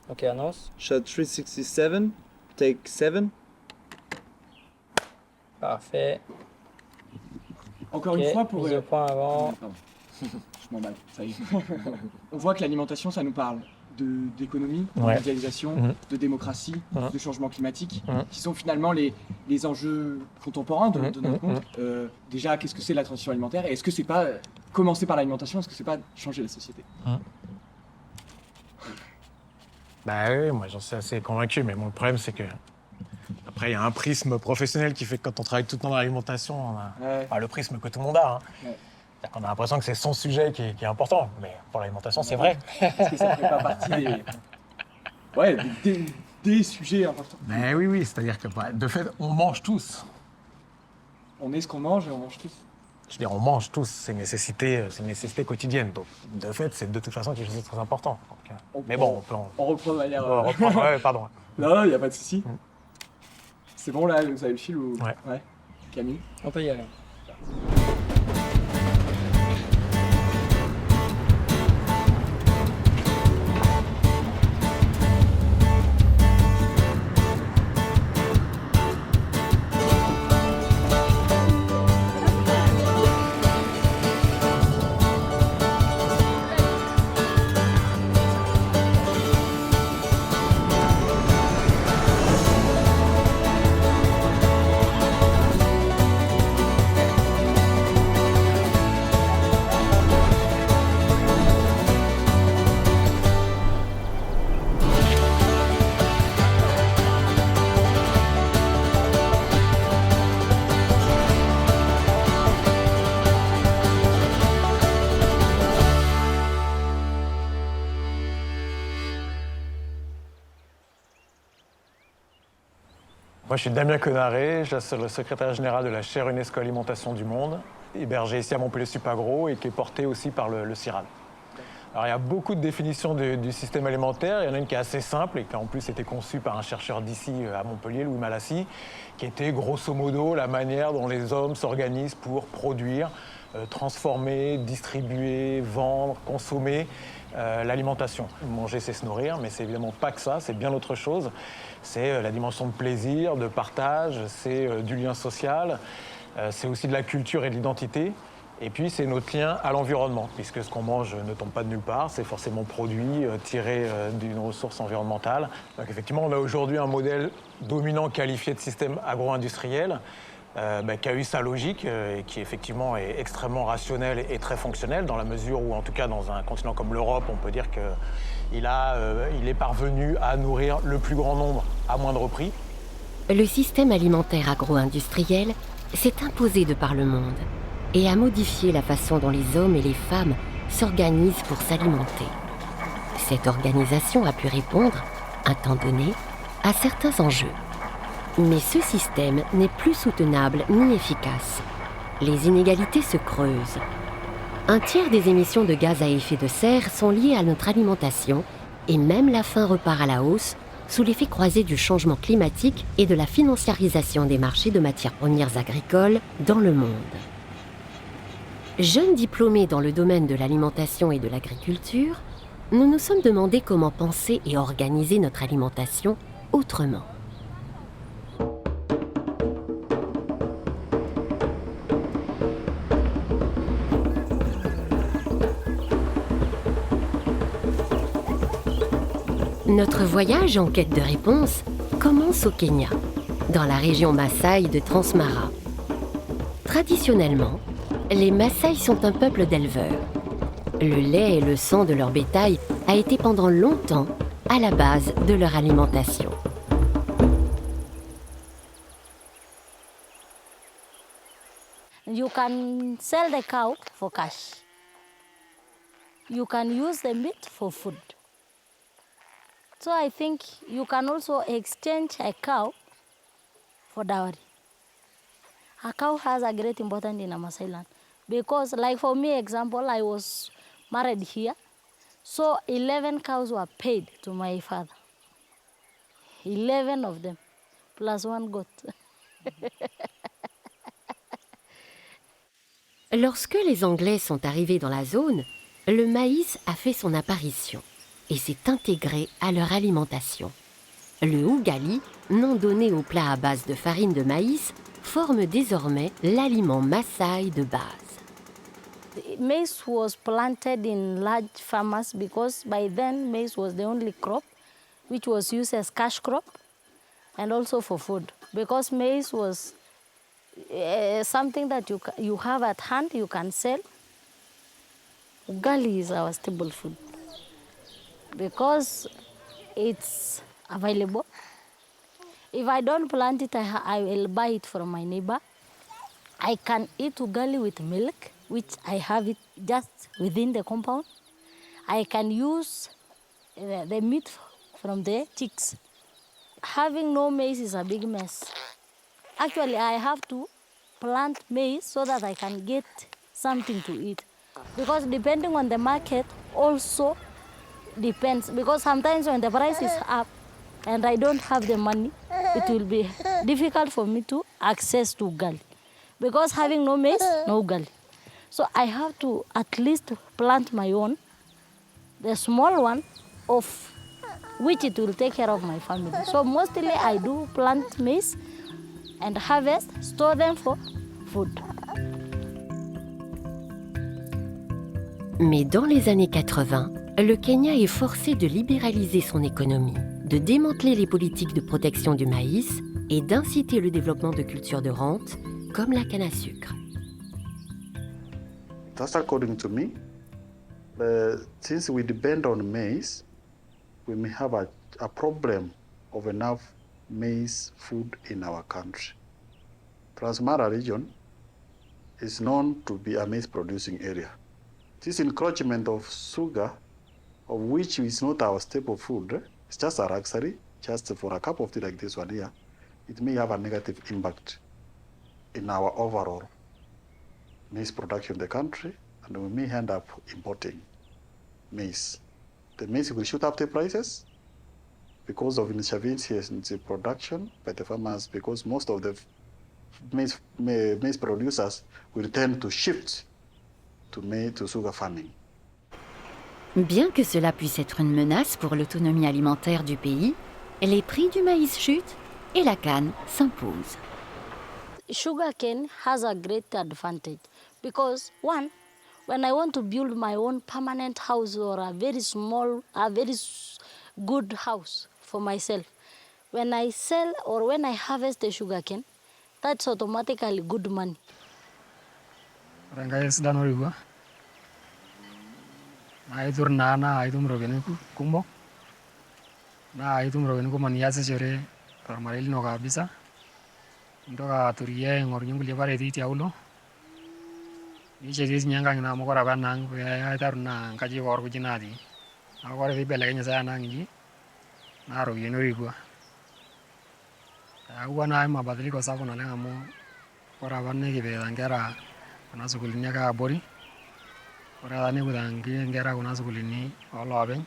Ok, annonce. Shot 367, take 7. Parfait. Encore Ok, une fois, pour... mise au point avant. Pardon. Je m'emballe, ça y est. On voit que l'alimentation, ça nous parle d'économie, de Ouais. mondialisation, de démocratie, de changement climatique, qui sont finalement les enjeux contemporains de notre monde. Déjà, qu'est-ce que c'est la transition alimentaire? Et est-ce que c'est pas commencer par l'alimentation? Est-ce que c'est pas changer la société? Bah oui, moi j'en suis assez convaincu, mais bon, le problème c'est que après il y a un prisme professionnel qui fait que quand on travaille tout le temps dans l'alimentation, on a enfin, le prisme que tout le monde a. Hein. Ouais. C'est-à-dire qu'on a l'impression que c'est son sujet qui est important, mais pour l'alimentation c'est vrai. Est-ce que ça fait pas partie des sujets importants? Mais oui, c'est-à-dire que de fait on mange tous. On est ce qu'on mange et on mange tous. Je veux dire, on mange tous, c'est une nécessité quotidienne. Donc, de fait, c'est de toute façon quelque chose de très important. Donc, mais bon, on reprend de manière... on reprend. Ouais, pardon. Non, il n'y a pas de souci. C'est bon là, vous avez le fil ou... Ouais. Camille? On peut y aller. Moi, je suis Damien Conaré, je suis le secrétaire général de la chaire UNESCO Alimentation du Monde, hébergé ici à Montpellier Supagro et qui est porté aussi par le CIRAD. Alors, il y a beaucoup de définitions du système alimentaire. Il y en a une qui est assez simple et qui a en plus été conçue par un chercheur d'ici à Montpellier, Louis Malassi, qui était grosso modo la manière dont les hommes s'organisent pour produire, transformer, distribuer, vendre, consommer l'alimentation. Manger, c'est se nourrir, mais c'est évidemment pas que ça, c'est bien autre chose. C'est la dimension de plaisir, de partage, c'est du lien social, c'est aussi de la culture et de l'identité. Et puis, c'est notre lien à l'environnement, puisque ce qu'on mange ne tombe pas de nulle part, c'est forcément produit, tiré d'une ressource environnementale. Donc, effectivement, on a aujourd'hui un modèle dominant qualifié de système agro-industriel, qui a eu sa logique et qui, effectivement, est extrêmement rationnel et très fonctionnel, dans la mesure où, en tout cas, dans un continent comme l'Europe, on peut dire qu'il est parvenu à nourrir le plus grand nombre à moindre prix. Le système alimentaire agro-industriel s'est imposé de par le monde et a modifié la façon dont les hommes et les femmes s'organisent pour s'alimenter. Cette organisation a pu répondre, à un temps donné, à certains enjeux. Mais ce système n'est plus soutenable ni efficace. Les inégalités se creusent. Un tiers des émissions de gaz à effet de serre sont liées à notre alimentation et même la faim repart à la hausse sous l'effet croisé du changement climatique et de la financiarisation des marchés de matières premières agricoles dans le monde. Jeunes diplômés dans le domaine de l'alimentation et de l'agriculture, nous nous sommes demandé comment penser et organiser notre alimentation autrement. Notre voyage en quête de réponses commence au Kenya, dans la région Maasai de Transmara. Traditionnellement, les Maasai sont un peuple d'éleveurs. Le lait et le sang de leur bétail a été pendant longtemps à la base de leur alimentation. You can sell the cow for cash. You can use the meat for food. So I think you can also exchange a cow for dowry. A cow has a great importance in Maasai land because, like for me, example, I was married here, so 11 cows were paid to my father. 11 of them, plus one goat. Lorsque les Anglais sont arrivés dans la zone, le maïs a fait son apparition. et s'est intégré à leur alimentation. Le ugali, nom donné au plat à base de farine de maïs, forme désormais l'aliment Maasai de base. Maize was planted in large farmers because by then maize was the only crop which was used as cash crop and also for food. Because maize was something that you have at hand, you can sell. Ugali is our staple food because it's available. If I don't plant it, I will buy it from my neighbor. I can eat ugali with milk, which I have it just within the compound. I can use the meat from the chicks. Having no maize is a big mess. Actually, I have to plant maize so that I can get something to eat. Because depending on the market also depends. Because sometimes when the price is up and I don't have the money, it will be difficult for me to access to ugali. Because having no maize, no ugali. So I have to at least plant my own, the small one, of which it will take care of my family. So mostly I do plant maize and harvest, store them for food. Mais dans les années 80, le Kenya est forcé de libéraliser son économie, de démanteler les politiques de protection du maïs et d'inciter le développement de cultures de rente comme la canne à sucre. That's according to me. Since we depend on maize, we may have a problem of enough maize food in our country. Transmara region is known to be a maize producing area. This encroachment of sugar, of which is not our staple food, it's just a luxury, just for a cup of tea like this one here, it may have a negative impact in our overall maize production in the country, and we may end up importing maize. The maize will shoot up the prices because of insufficiency production by the farmers, because most of the maize producers will tend to shift to sugar farming. Bien que cela puisse être une menace pour l'autonomie alimentaire du pays, les prix du maïs chutent et la canne s'impose. Sugarcane has a great advantage because one, when I want to build my own permanent house or a very good house for myself, when I sell or when I harvest the sugarcane, that's automatically good money. Rangais dan oriwa. Na itur na itum robeni kumbo. Na itum robeni kumani yase chere marili no kabisa. Ndoka turie ngornyungu lebare ti tiaulo. Ni chezi nyanga na mokora banang ya taru na ngaji wor kujinadi. Akore ti bele kenya sana ngi. Na robeni oriwa. Awana mabadiliko sababu na lenga mo kora banne kibe ngera kuna sukulini ka bori kora ne kudangi ngera kuna sukulini olobe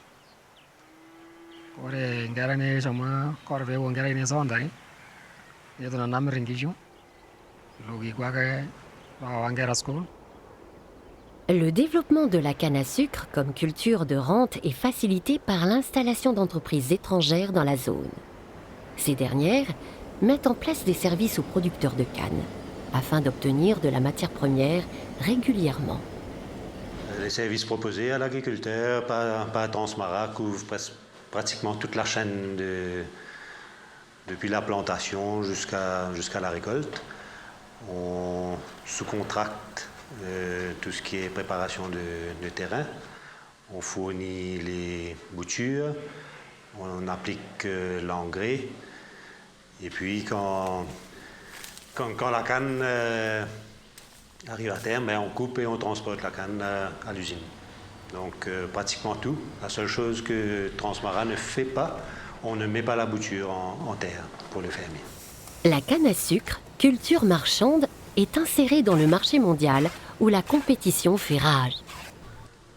kore ngera ne sama korbe wo ngera ne sondari yeto na namre ngiju logi kwa ka ba ngera school. Le développement de la canne à sucre comme culture de rente est facilité par l'installation d'entreprises étrangères dans la zone. Ces dernières mettent en place des services aux producteurs de canne afin d'obtenir de la matière première régulièrement. Les services proposés à l'agriculteur par Transmara couvrent pratiquement toute la chaîne depuis la plantation jusqu'à la récolte. On sous-contracte tout ce qui est préparation de terrain. On fournit les boutures, on applique l'engrais. Et puis quand la canne arrive à terme, on coupe et on transporte la canne à l'usine. Donc pratiquement tout. La seule chose que Transmara ne fait pas, on ne met pas la bouture en terre pour le fermer. La canne à sucre, culture marchande, est insérée dans le marché mondial où la compétition fait rage.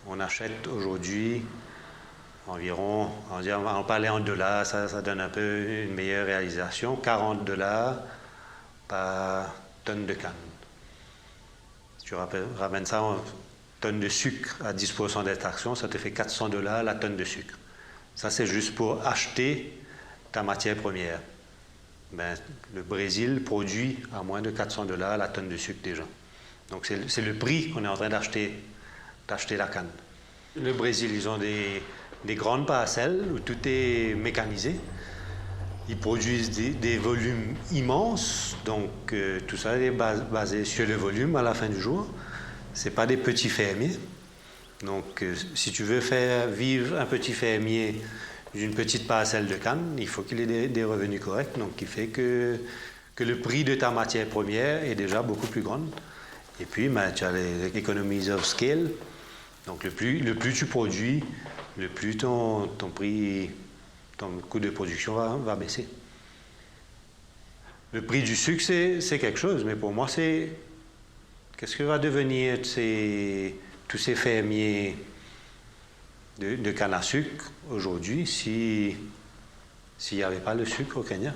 On achète aujourd'hui environ, on parlait en dollars, ça donne un peu une meilleure réalisation, $40 par tonne de canne. Si tu ramènes ça en tonne de sucre à 10% d'extraction, ça te fait $400 la tonne de sucre. Ça, c'est juste pour acheter ta matière première. Ben, le Brésil produit à moins de $400 la tonne de sucre déjà. Donc c'est le prix qu'on est en train d'acheter la canne. Le Brésil, ils ont des grandes parcelles où tout est mécanisé. Ils produisent des volumes immenses, donc tout ça est basé sur le volume à la fin du jour. Ce n'est pas des petits fermiers. Donc si tu veux faire vivre un petit fermier d'une petite parcelle de canne, il faut qu'il ait des revenus corrects. Donc il fait que le prix de ta matière première est déjà beaucoup plus grand. Et puis ben, tu as les economies of scale. Donc le plus tu produis, le plus ton prix, ton coût de production va baisser. Le prix du sucre, c'est quelque chose, mais pour moi, c'est qu'est-ce que va devenir tous ces fermiers de canne à sucre aujourd'hui s'il n'y avait pas le sucre au Kenya?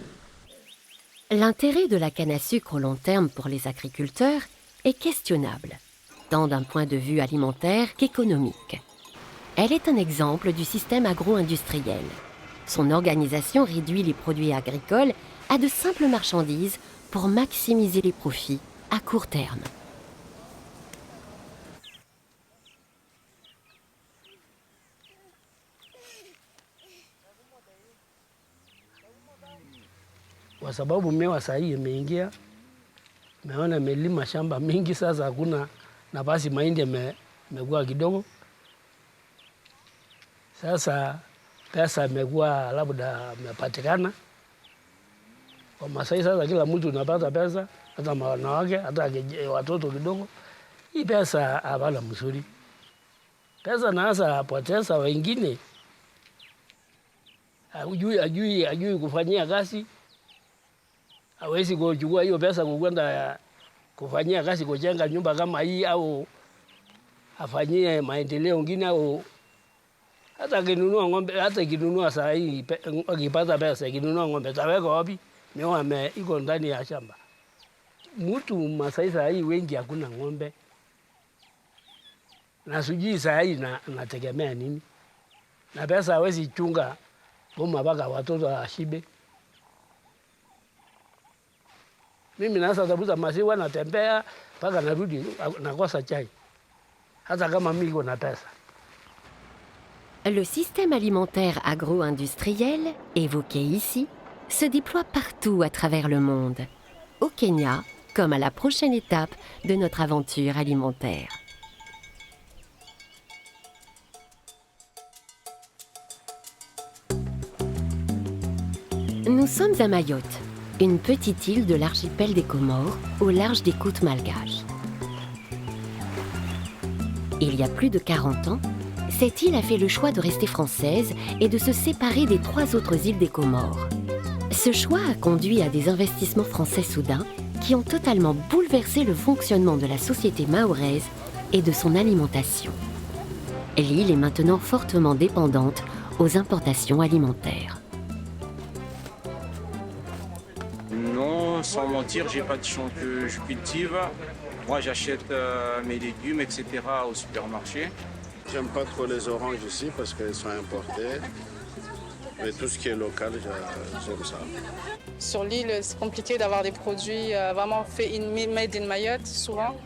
L'intérêt de la canne à sucre au long terme pour les agriculteurs est questionnable, tant d'un point de vue alimentaire qu'économique. Elle est un exemple du système agro-industriel. Son organisation réduit les produits agricoles à de simples marchandises pour maximiser les profits à court terme. Kwa sababu mewa sahi imeingia, meona melima shamba mingi, sasa hakuna nafasi, mahindi imekuwa kidogo. Sasa pesa imekuwa labda imepatikana. Kwa Masai sasa kila mtu unapata pesa, hata wanawake, hata watoto kidogo. Hii pesa hapana mzuri. Pesa naanza poteza wengine. Ajui kufanyia kazi. Hawezi kuchukua hiyo pesa kwenda kufanyia kazi, kujenga nyumba kama hii au afanyie maendeleo mengine, au hata kinunua ng'ombe, hata kinunua saa hii akipata pesa kinunua ng'ombe taweka wapi? Mewa iko ndani ya shamba. Mtu Masai saa hii wengi hakuna ng'ombe. Na sijui saa hii nategemea nini? Na pesa hawezi chunga boma mpaka watoto ashibe. Mimi nasa tafuta maziwa, natembea mpaka narudi nakosa chai, hata kama mimi niko na pesa. Le système alimentaire agro-industriel, évoqué ici, se déploie partout à travers le monde, au Kenya comme à la prochaine étape de notre aventure alimentaire. Nous sommes à Mayotte, une petite île de l'archipel des Comores, au large des côtes malgaches. Il y a plus de 40 ans, cette île a fait le choix de rester française et de se séparer des 3 autres îles des Comores. Ce choix a conduit à des investissements français soudains qui ont totalement bouleversé le fonctionnement de la société mahoraise et de son alimentation. L'île est maintenant fortement dépendante aux importations alimentaires. Non, sans mentir, j'ai pas de champ que je cultive. Moi, j'achète mes légumes, etc. au supermarché. J'aime pas trop les oranges ici parce qu'elles sont importées. Mais tout ce qui est local, j'aime ça. Sur l'île, c'est compliqué d'avoir des produits vraiment faits made in Mayotte, souvent.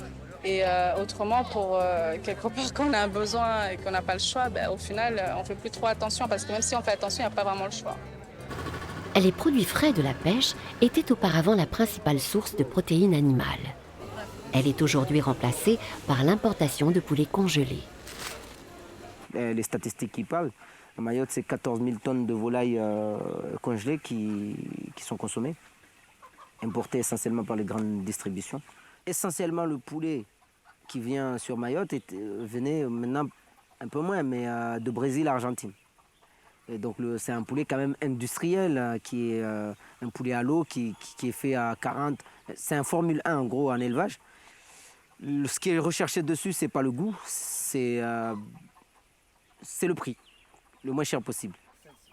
Et autrement, pour quelque part, quand on a un besoin et qu'on n'a pas le choix, au final, on ne fait plus trop attention. Parce que même si on fait attention, il n'y a pas vraiment le choix. Les produits frais de la pêche étaient auparavant la principale source de protéines animales. Elle est aujourd'hui remplacée par l'importation de poulets congelés. Les statistiques qui parlent, à Mayotte, c'est 14 000 tonnes de volailles congelées qui sont consommées, importées essentiellement par les grandes distributions. Essentiellement, le poulet qui vient sur Mayotte venait maintenant un peu moins, mais de Brésil à Argentine. Et donc c'est un poulet quand même industriel, qui est un poulet à l'eau qui est fait à 40. C'est un Formule 1 en gros en élevage. Ce qui est recherché dessus, c'est pas le goût, c'est le prix, le moins cher possible.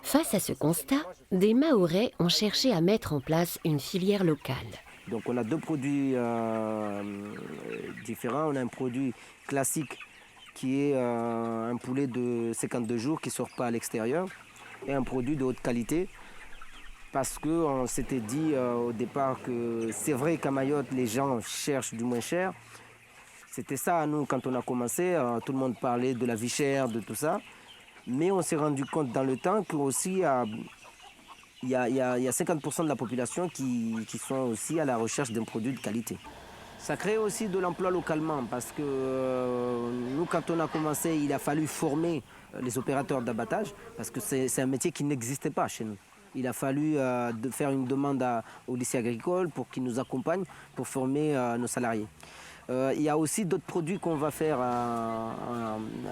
Face à ce constat, des Mahorais ont cherché à mettre en place une filière locale. Donc on a 2 produits différents. On a un produit classique qui est un poulet de 52 jours qui ne sort pas à l'extérieur. et un produit de haute qualité. Parce qu'on s'était dit au départ que c'est vrai qu'à Mayotte, les gens cherchent du moins cher. C'était ça, nous, quand on a commencé, tout le monde parlait de la vie chère, de tout ça. Mais on s'est rendu compte dans le temps qu'aussi, il y a 50% de la population qui sont aussi à la recherche d'un produit de qualité. Ça crée aussi de l'emploi localement parce que nous, quand on a commencé, il a fallu former les opérateurs d'abattage parce que c'est un métier qui n'existait pas chez nous. Il a fallu faire une demande au lycée agricole pour qu'ils nous accompagnent pour former nos salariés. Il y a aussi d'autres produits qu'on va faire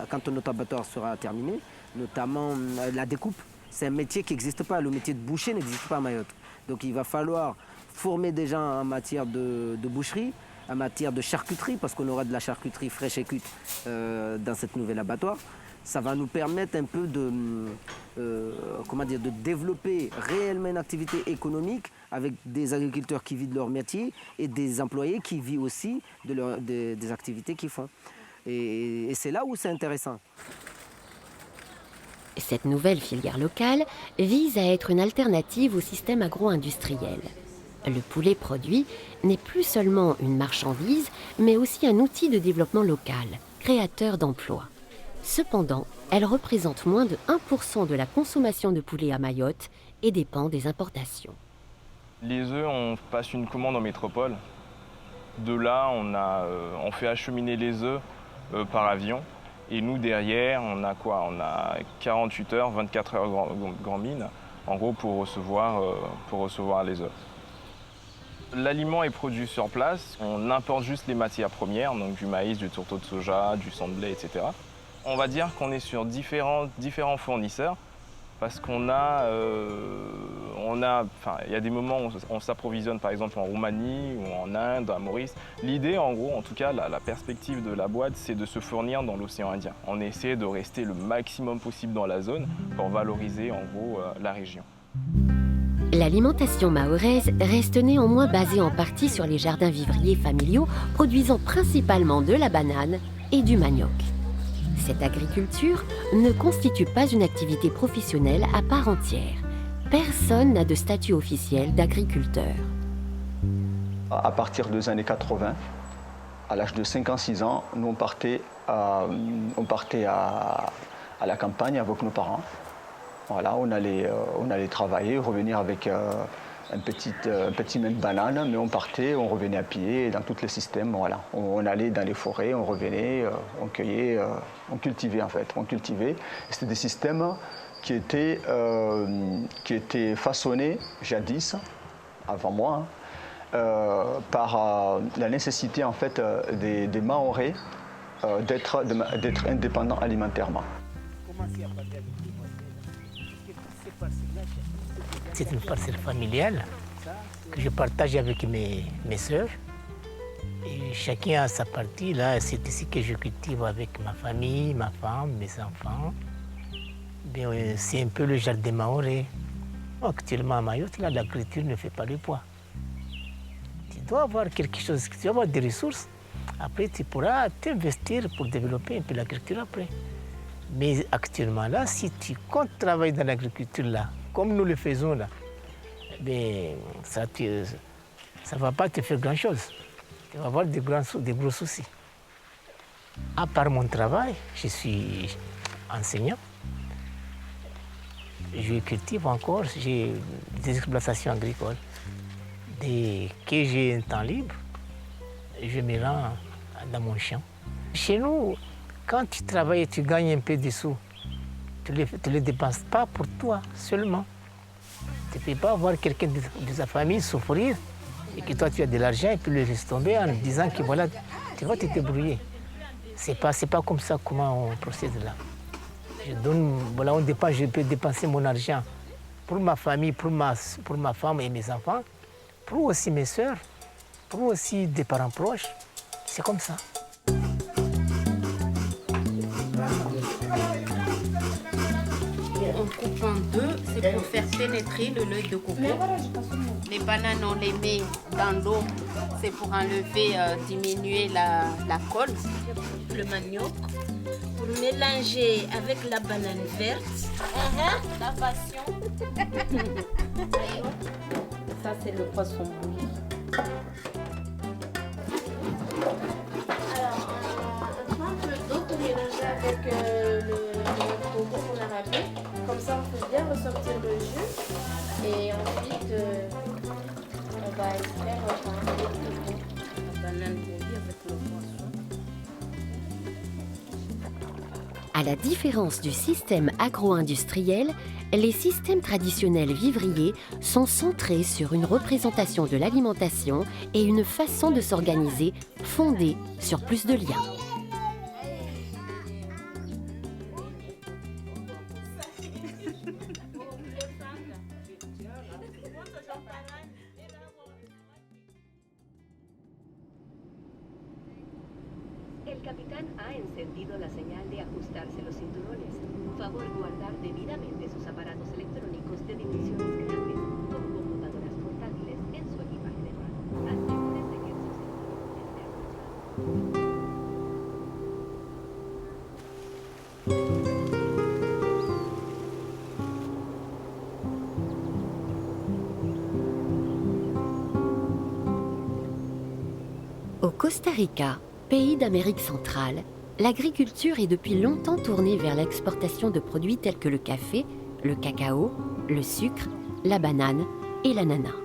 quand notre abattoir sera terminé, notamment la découpe. C'est un métier qui n'existe pas, le métier de boucher n'existe pas à Mayotte. Donc il va falloir former des gens en matière de boucherie, en matière de charcuterie, parce qu'on aura de la charcuterie fraîche et cuite dans cette nouvelle abattoir. Ça va nous permettre un peu de développer réellement une activité économique avec des agriculteurs qui vivent de leur métier et des employés qui vivent aussi des activités qu'ils font. Et c'est là où c'est intéressant. Cette nouvelle filière locale vise à être une alternative au système agro-industriel. Le poulet produit n'est plus seulement une marchandise, mais aussi un outil de développement local, créateur d'emplois. Cependant, elle représente moins de 1% de la consommation de poulet à Mayotte et dépend des importations. Les œufs, on passe une commande en métropole. De là, on fait acheminer les œufs par avion. Et nous, derrière, on a quoi? On a 48 heures, 24 heures grand mine, en gros, pour recevoir les œufs. L'aliment est produit sur place. On importe juste les matières premières, donc du maïs, du tourteau de soja, du sang de blé, etc. On va dire qu'on est sur différents fournisseurs parce il y a des moments où on s'approvisionne par exemple en Roumanie ou en Inde, à Maurice. L'idée, en gros, en tout cas, la perspective de la boîte, c'est de se fournir dans l'océan Indien. On essaie de rester le maximum possible dans la zone pour valoriser en gros la région. L'alimentation mahoraise reste néanmoins basée en partie sur les jardins vivriers familiaux produisant principalement de la banane et du manioc. Cette agriculture ne constitue pas une activité professionnelle à part entière. Personne n'a de statut officiel d'agriculteur. À partir des années 80, à l'âge de 5 ans, 6 ans, nous on partait à la campagne avec nos parents. Voilà, on allait travailler, revenir avec un petit même banane, mais on partait, on revenait à pied dans tous les systèmes. Voilà. On allait dans les forêts, on revenait, on cueillait, on cultivait en fait. On cultivait. C'était des systèmes qui étaient façonnés jadis, avant moi, par la nécessité en fait des Mahorais d'être indépendants alimentairement. C'est une parcelle familiale que je partage avec mes sœurs. Et chacun a sa partie. Là, c'est ici que je cultive avec ma famille, ma femme, mes enfants. C'est un peu le jardin mahorais. Actuellement à Mayotte, l'agriculture ne fait pas le poids. Tu dois avoir quelque chose, tu dois avoir des ressources. Après, tu pourras t'investir pour développer un peu l'agriculture après. Mais actuellement là, si tu comptes travailler dans l'agriculture là, comme nous le faisons là, ça ne va pas te faire grand-chose. Tu vas avoir des gros soucis. À part mon travail, je suis enseignant. Je cultive encore, j'ai des exploitations agricoles. Dès que j'ai un temps libre, je me rends dans mon champ. Chez nous, quand tu travailles et tu gagnes un peu de sous, tu ne les dépenses pas pour toi seulement. Tu ne peux pas voir quelqu'un de ta famille souffrir et que toi tu as de l'argent et puis le laisser tomber en disant que voilà, tu vas te débrouiller. C'est pas comme ça comment on procède là. Je peux dépenser mon argent pour ma famille, pour ma femme et mes enfants, pour aussi mes soeurs, pour aussi des parents proches. C'est comme ça. On coupe en deux, c'est pour faire pénétrer le lait de coco. Les bananes, on les met dans l'eau, c'est pour enlever, diminuer la colle. le manioc pour mélanger avec la banane verte. La passion. Ça, c'est le poisson bouilli. Alors, on prend un peu d'eau pour mélanger avec le coco qu'on a râpé. Comme ça, on fait bien ressortir le jus. Et ensuite, on va extraire la banane bouillie avec le poisson. À la différence du système agro-industriel, les systèmes traditionnels vivriers sont centrés sur une représentation de l'alimentation et une façon de s'organiser fondée sur plus de liens. El capitán ha encendido la señal de ajustarse los cinturones. Favor guardar debidamente sus aparatos electrónicos de dimensiones grandes, como computadoras portátiles, en su equipaje de mano. Asegúrese que sus cinturones estén abrochados. Au Costa Rica, pays d'Amérique centrale, l'agriculture est depuis longtemps tournée vers l'exportation de produits tels que le café, le cacao, le sucre, la banane et l'ananas.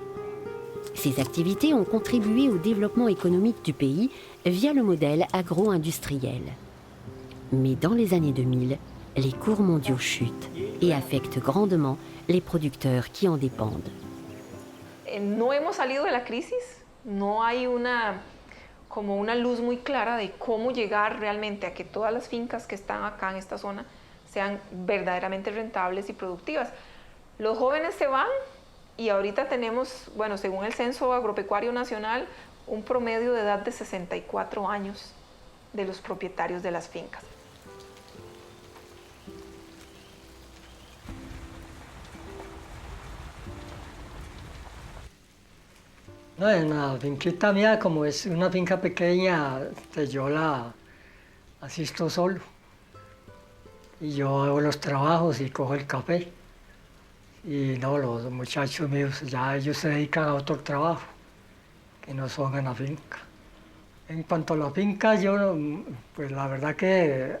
Ces activités ont contribué au développement économique du pays via le modèle agro-industriel. Mais dans les années 2000, les cours mondiaux chutent et affectent grandement les producteurs qui en dépendent. No hemos salido de la crisis, no hay como una luz muy clara de cómo llegar realmente a que todas las fincas que están acá en esta zona sean verdaderamente rentables y productivas. Los jóvenes se van y ahorita tenemos, bueno, según el Censo Agropecuario Nacional, un promedio de edad de 64 años de los propietarios de las fincas. No, en la finquita mía, como es una finca pequeña, yo la asisto solo. Y yo hago los trabajos y cojo el café. Y no, los muchachos míos ya ellos se dedican a otro trabajo, que no son en la finca. En cuanto a la finca, yo, pues la verdad que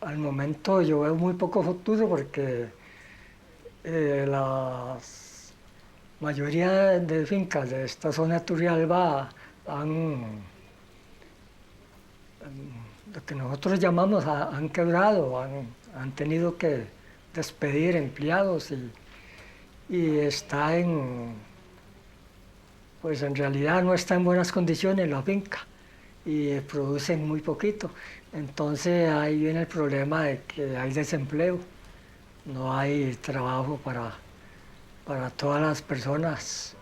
al momento yo veo muy poco futuro porque la mayoría de fincas de esta zona Turrialba lo que nosotros llamamos han quebrado, han tenido que despedir empleados y está pues en realidad no está en buenas condiciones la finca y producen muy poquito. Entonces ahí viene el problema de que hay desempleo, no hay trabajo para todas las personas.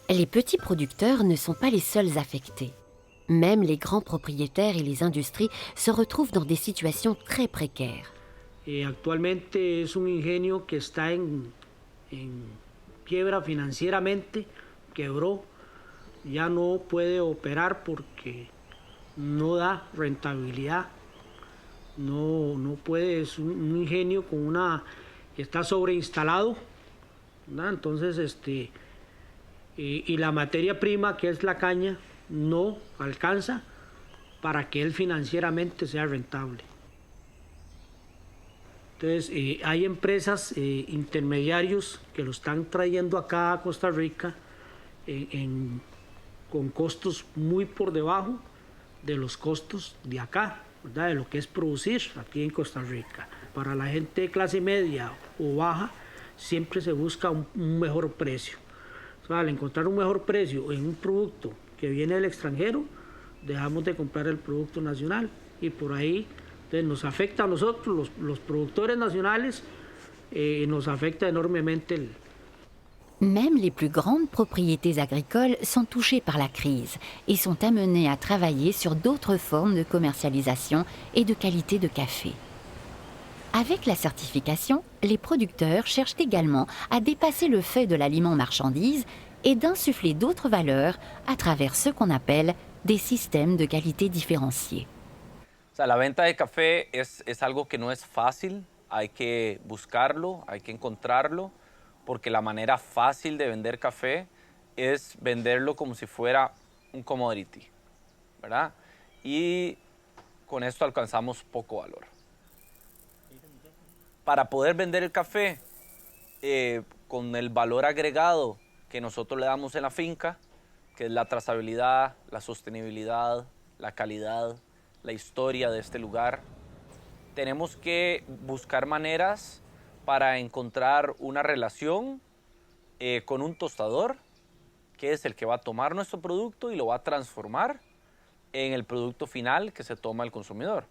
Les petits producteurs ne sont pas les seuls affectés. Même les grands propriétaires et les industries se retrouvent dans des situations très précaires. Actualmente es un ingenio que está en quiebra financieramente, quebró, ya no puede operar porque no da rentabilidad, no puede, es un ingenio con está sobreinstalado, ¿verdad? Entonces y la materia prima que es la caña no alcanza para que él financieramente sea rentable. Entonces hay empresas intermediarios que lo están trayendo acá a Costa Rica con costos muy por debajo de los costos de acá, ¿verdad? De lo que es producir aquí en Costa Rica. Para la gente de clase media o baja siempre se busca un mejor precio. O sea, al encontrar un mejor precio en un producto que viene del extranjero, dejamos de comprar el producto nacional y por ahí entonces, nos afecta a nosotros, los producteurs nationaux, nos affecte énormément. Même les plus grandes propriétés agricoles sont touchées par la crise et sont amenées à travailler sur d'autres formes de commercialisation et de qualité de café. Avec la certification, les producteurs cherchent également à dépasser le fait de l'aliment marchandise et d'insuffler d'autres valeurs à travers ce qu'on appelle des systèmes de qualité différenciés. O sea, la venta de café es algo que no es fácil, hay que buscarlo, hay que encontrarlo, porque la manera fácil de vender café es venderlo como si fuera un commodity, ¿verdad? Y con esto alcanzamos poco valor. Para poder vender el café con el valor agregado que nosotros le damos en la finca, que es la trazabilidad, la sostenibilidad, la calidad, la historia de este lugar, tenemos que buscar maneras para encontrar una relación con un tostador, que es el que va a tomar nuestro producto y lo va a transformar en el producto final que se toma el consumidor.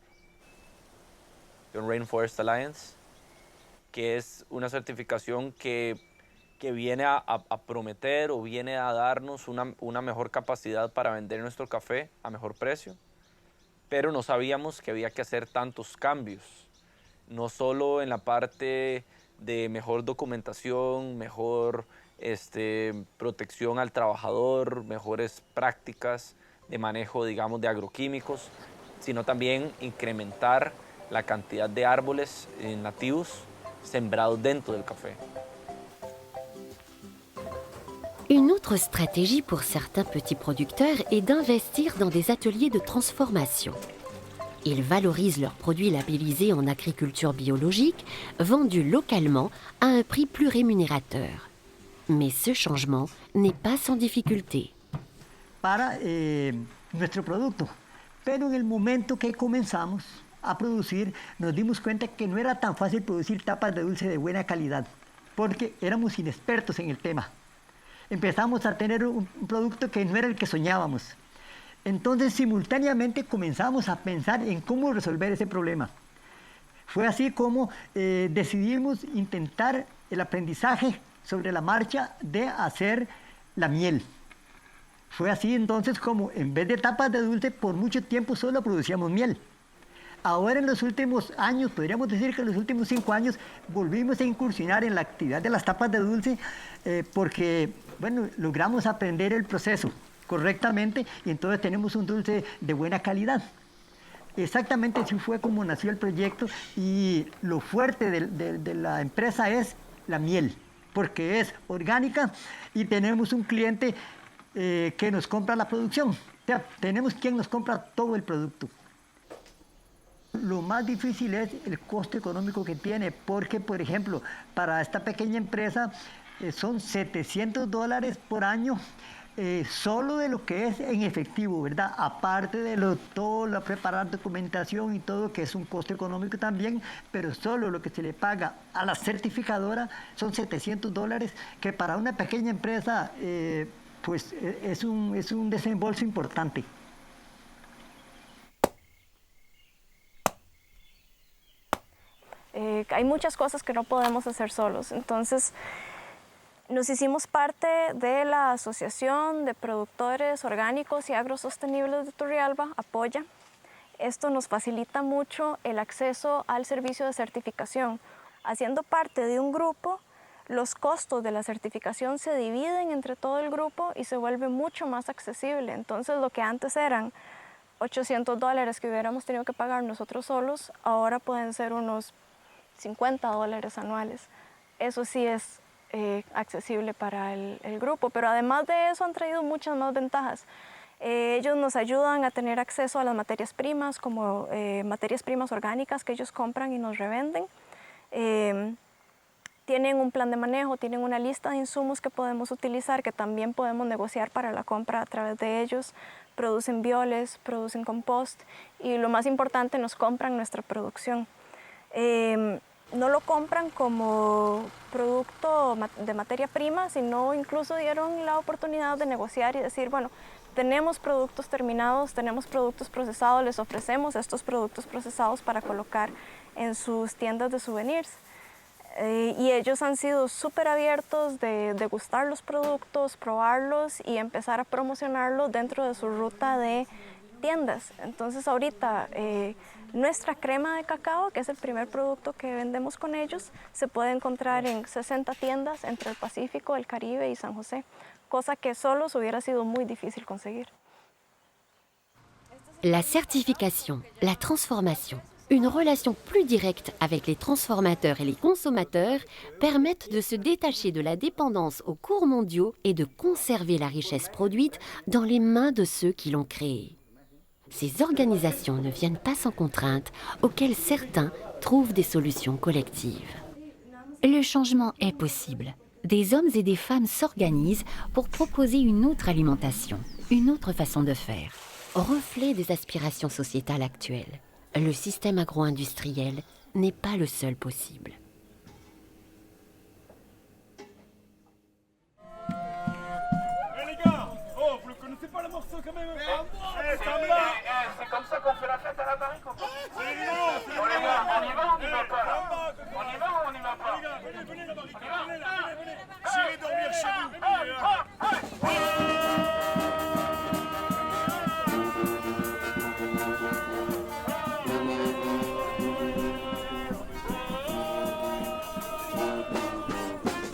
El Rainforest Alliance, que es una certificación que viene a prometer o viene a darnos una mejor capacidad para vender nuestro café a mejor precio, pero no sabíamos que había que hacer tantos cambios, no solo en la parte de mejor documentación, mejor protección al trabajador, mejores prácticas de manejo, digamos, de agroquímicos, sino también incrementar la cantidad de árboles nativos sembrados dentro del café. Une autre stratégie pour certains petits producteurs est d'investir dans des ateliers de transformation. Ils valorisent leurs produits labellisés en agriculture biologique, vendus localement à un prix plus rémunérateur. Mais ce changement n'est pas sans difficulté. Para nuestro producto. Pero en el momento que comenzamos a producir, nos dimos cuenta que no era tan fácil producir tapas de dulce de buena calidad, porque éramos inexpertos en el tema. Empezamos a tener un producto que no era el que soñábamos. Entonces, simultáneamente comenzamos a pensar en cómo resolver ese problema. Fue así como decidimos intentar el aprendizaje sobre la marcha de hacer la miel. Fue así entonces como en vez de tapas de dulce, por mucho tiempo solo producíamos miel. Ahora en los últimos años, podríamos decir que en los últimos 5 años, volvimos a incursionar en la actividad de las tapas de dulce porque, bueno, logramos aprender el proceso correctamente y entonces tenemos un dulce de buena calidad. Exactamente así fue como nació el proyecto y lo fuerte de la empresa es la miel, porque es orgánica y tenemos un cliente que nos compra la producción. O sea, tenemos quien nos compra todo el producto. Lo más difícil es el costo económico que tiene, porque, por ejemplo, para esta pequeña empresa son $700 por año solo de lo que es en efectivo, ¿verdad? Aparte de todo, la preparar documentación y todo, que es un costo económico también, pero solo lo que se le paga a la certificadora son $700, que para una pequeña empresa pues es un desembolso importante. Hay muchas cosas que no podemos hacer solos, entonces nos hicimos parte de la Asociación de Productores Orgánicos y Agrosostenibles de Turrialba, Apoya. Esto nos facilita mucho el acceso al servicio de certificación. Haciendo parte de un grupo, los costos de la certificación se dividen entre todo el grupo y se vuelve mucho más accesible. Entonces lo que antes eran $800 que hubiéramos tenido que pagar nosotros solos, ahora pueden ser unos $50 anuales. Eso sí es accesible para el grupo, pero además de eso han traído muchas más ventajas. Ellos nos ayudan a tener acceso a las materias primas, como materias primas orgánicas que ellos compran y nos revenden. Tienen un plan de manejo, tienen una lista de insumos que podemos utilizar, que también podemos negociar para la compra a través de ellos. Producen bioles, producen compost y lo más importante, nos compran nuestra producción. No lo compran como producto de materia prima, sino incluso dieron la oportunidad de negociar y decir, bueno, tenemos productos terminados, tenemos productos procesados, les ofrecemos estos productos procesados para colocar en sus tiendas de souvenirs. Y ellos han sido súper abiertos de degustar los productos, probarlos y empezar a promocionarlos dentro de su ruta de tiendas. Entonces ahorita nuestra crema de cacao, que es el primer producto que vendemos con ellos, se puede encontrar en 60 tiendas entre el Pacífico, el Caribe y San José, cosa que solos hubiera sido muy difícil conseguir. La certification, la transformation, une relation plus directe avec les transformateurs et les consommateurs permettent de se détacher de la dépendance aux cours mondiaux et de conserver la richesse produite dans les mains de ceux qui l'ont créée. Ces organisations ne viennent pas sans contraintes, auxquelles certains trouvent des solutions collectives. Le changement est possible. Des hommes et des femmes s'organisent pour proposer une autre alimentation, une autre façon de faire. Reflet des aspirations sociétales actuelles, le système agro-industriel n'est pas le seul possible. Les gars, oh, vous ne connaissez pas le morceau quand même? C'est comme ça qu'on fait la fête à la barrique ou pas? C'est rigolo, c'est rigolo. On y va ou on n'y va pas là? On y va ou on n'y va pas? Les gars, venez la barrique, venez. J'irai dormir chez vous.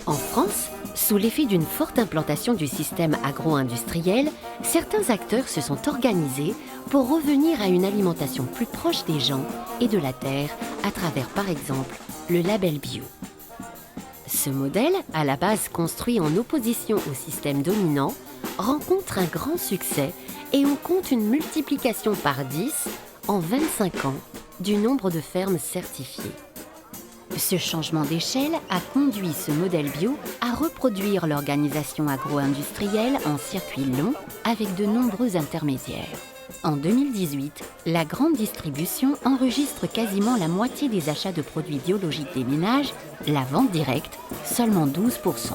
En France, sous l'effet d'une forte implantation du système agro-industriel, certains acteurs se sont organisés pour revenir à une alimentation plus proche des gens et de la terre à travers, par exemple, le label bio. Ce modèle, à la base construit en opposition au système dominant, rencontre un grand succès et on compte une multiplication par 10 en 25 ans du nombre de fermes certifiées. Ce changement d'échelle a conduit ce modèle bio à reproduire l'organisation agro-industrielle en circuit long avec de nombreux intermédiaires. En 2018, la grande distribution enregistre quasiment la moitié des achats de produits biologiques des ménages, la vente directe, seulement 12%.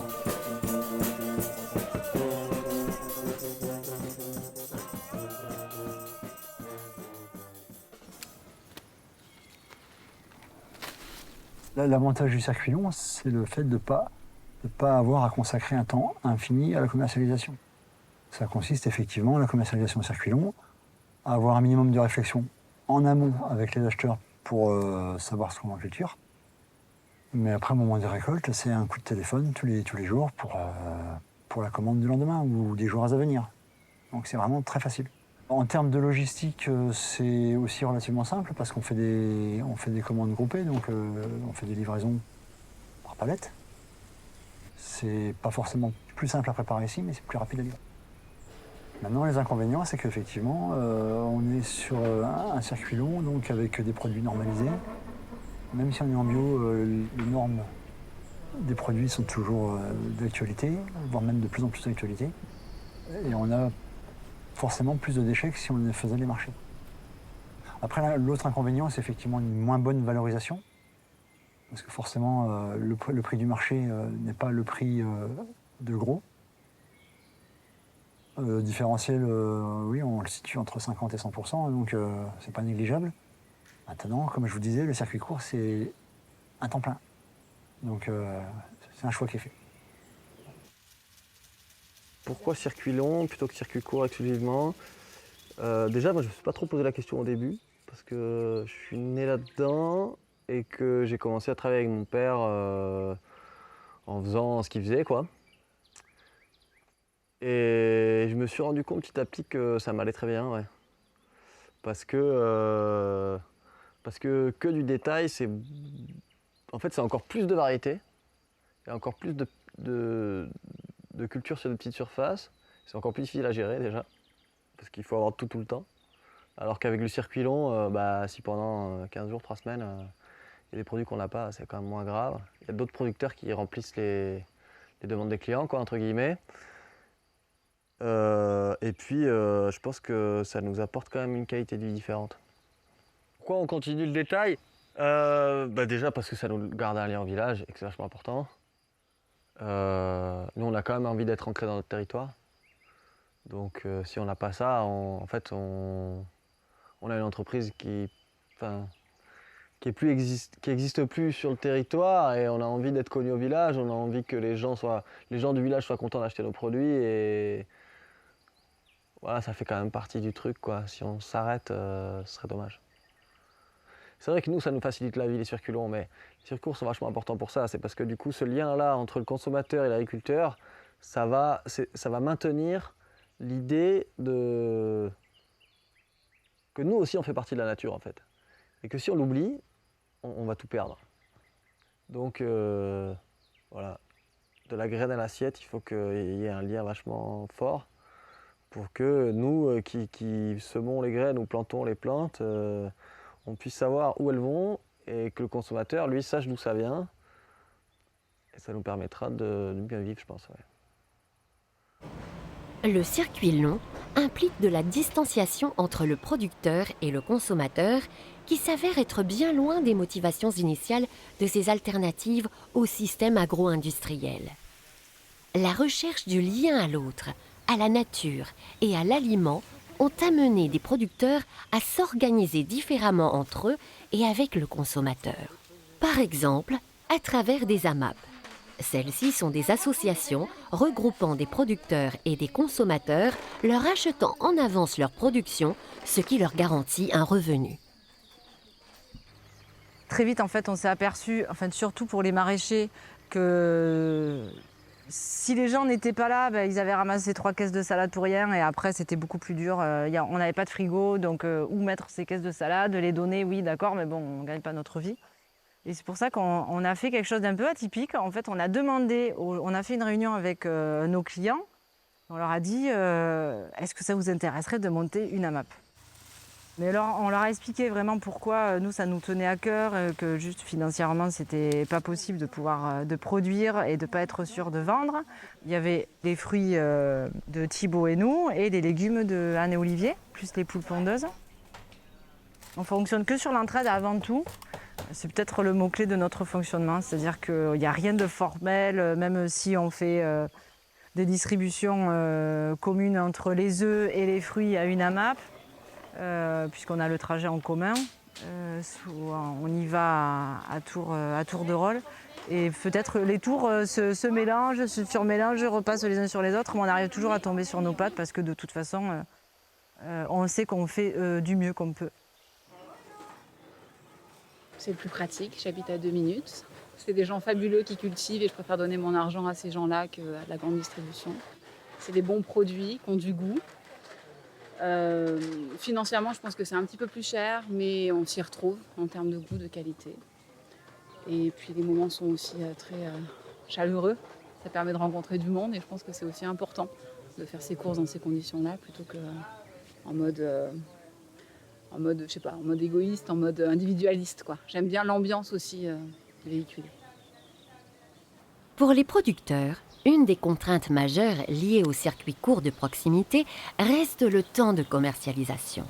L'avantage du circuit long, c'est le fait de ne pas avoir à consacrer un temps infini à la commercialisation. Ça consiste effectivement, la commercialisation au circuit long, à avoir un minimum de réflexion en amont avec les acheteurs pour savoir ce qu'on va en culture. Mais après, au moment des récoltes, c'est un coup de téléphone tous les jours pour la commande du lendemain ou des jours à venir. Donc c'est vraiment très facile. En termes de logistique, c'est aussi relativement simple parce qu'on fait des commandes groupées, donc on fait des livraisons par palette. C'est pas forcément plus simple à préparer ici, mais c'est plus rapide à livrer. Maintenant, les inconvénients, c'est qu'effectivement, on est sur un circuit long, donc avec des produits normalisés. Même si on est en bio, les normes des produits sont toujours d'actualité, voire même de plus en plus d'actualité. Et on a forcément plus de déchets que si on faisait les marchés. Après, l'autre inconvénient, c'est effectivement une moins bonne valorisation. Parce que forcément, le prix du marché n'est pas le prix de gros. Le différentiel, oui, on le situe entre 50 et 100%, donc c'est pas négligeable. Maintenant, comme je vous disais, le circuit court, c'est un temps plein. Donc c'est un choix qui est fait. Pourquoi circuit long plutôt que circuit court exclusivement? Déjà, moi je ne me suis pas trop posé la question au début, parce que je suis né là-dedans et que j'ai commencé à travailler avec mon père en faisant ce qu'il faisait, quoi. Et je me suis rendu compte petit à petit que ça m'allait très bien, ouais. Parce que du détail, en fait, c'est encore plus de variété, il y a encore plus de culture sur de petites surfaces. C'est encore plus difficile à gérer déjà, parce qu'il faut avoir tout le temps. Alors qu'avec le circuit long, si pendant 15 jours, 3 semaines, il y a des produits qu'on n'a pas, c'est quand même moins grave. Il y a d'autres producteurs qui remplissent les demandes des clients, quoi, entre guillemets. Et puis, je pense que ça nous apporte quand même une qualité de vie différente. Pourquoi on continue le détail? Déjà parce que ça nous garde un lien au village et que c'est vachement important. Nous, on a quand même envie d'être ancré dans notre territoire. Donc, si on n'a pas ça, on a une entreprise qui n'existe plus sur le territoire et on a envie d'être connu au village. On a envie que les gens du village soient contents d'acheter nos produits et voilà, ça fait quand même partie du truc, quoi. Si on s'arrête, ce serait dommage. C'est vrai que nous, ça nous facilite la vie, les circuits longs, mais les circuits courts sont vachement importants pour ça. C'est parce que du coup, ce lien-là entre le consommateur et l'agriculteur, ça va maintenir l'idée que nous aussi on fait partie de la nature en fait. Et que si on l'oublie, on va tout perdre. Donc voilà, de la graine à l'assiette, il faut qu'il y ait un lien vachement fort pour que nous qui semons les graines ou plantons les plantes, on puisse savoir où elles vont et que le consommateur, lui, sache d'où ça vient. Et ça nous permettra de bien vivre, je pense. Ouais. Le circuit long implique de la distanciation entre le producteur et le consommateur qui s'avère être bien loin des motivations initiales de ces alternatives au système agro-industriel. La recherche du lien à l'autre, à la nature et à l'aliment ont amené des producteurs à s'organiser différemment entre eux et avec le consommateur. Par exemple, à travers des AMAP. Celles-ci sont des associations regroupant des producteurs et des consommateurs leur achetant en avance leur production, ce qui leur garantit un revenu. Très vite, en fait, on s'est aperçu, surtout pour les maraîchers, que si les gens n'étaient pas là, ils avaient ramassé 3 caisses de salade pour rien et après c'était beaucoup plus dur. On n'avait pas de frigo, donc où mettre ces caisses de salade, les donner, oui d'accord, mais bon, on ne gagne pas notre vie. Et c'est pour ça qu'on a fait quelque chose d'un peu atypique. En fait, on a fait une réunion avec nos clients. On leur a dit, est-ce que ça vous intéresserait de monter une AMAP ? Mais alors, on leur a expliqué vraiment pourquoi nous, ça nous tenait à cœur, que juste financièrement, c'était pas possible de pouvoir de produire et de pas être sûr de vendre. Il y avait les fruits de Thibaut et nous et les légumes de Anne et Olivier, plus les poules pondeuses. On fonctionne que sur l'entraide avant tout. C'est peut-être le mot-clé de notre fonctionnement, c'est-à-dire qu'il n'y a rien de formel, même si on fait des distributions communes entre les œufs et les fruits à une AMAP. Puisqu'on a le trajet en commun, on y va à tour de rôle. Et peut-être les tours se mélangent, se surmélangent, repassent les uns sur les autres, mais on arrive toujours à tomber sur nos pattes parce que de toute façon, on sait qu'on fait du mieux qu'on peut. C'est le plus pratique, j'habite à 2 minutes. C'est des gens fabuleux qui cultivent et je préfère donner mon argent à ces gens-là qu'à la grande distribution. C'est des bons produits qui ont du goût. Financièrement, je pense que c'est un petit peu plus cher, mais on s'y retrouve en termes de goût, de qualité. Et puis les moments sont aussi très chaleureux. Ça permet de rencontrer du monde et je pense que c'est aussi important de faire ses courses dans ces conditions-là plutôt qu'en mode égoïste, en mode individualiste, quoi. J'aime bien l'ambiance aussi véhiculée. Pour les producteurs, une des contraintes majeures liées au circuit court de proximité reste le temps de commercialisation.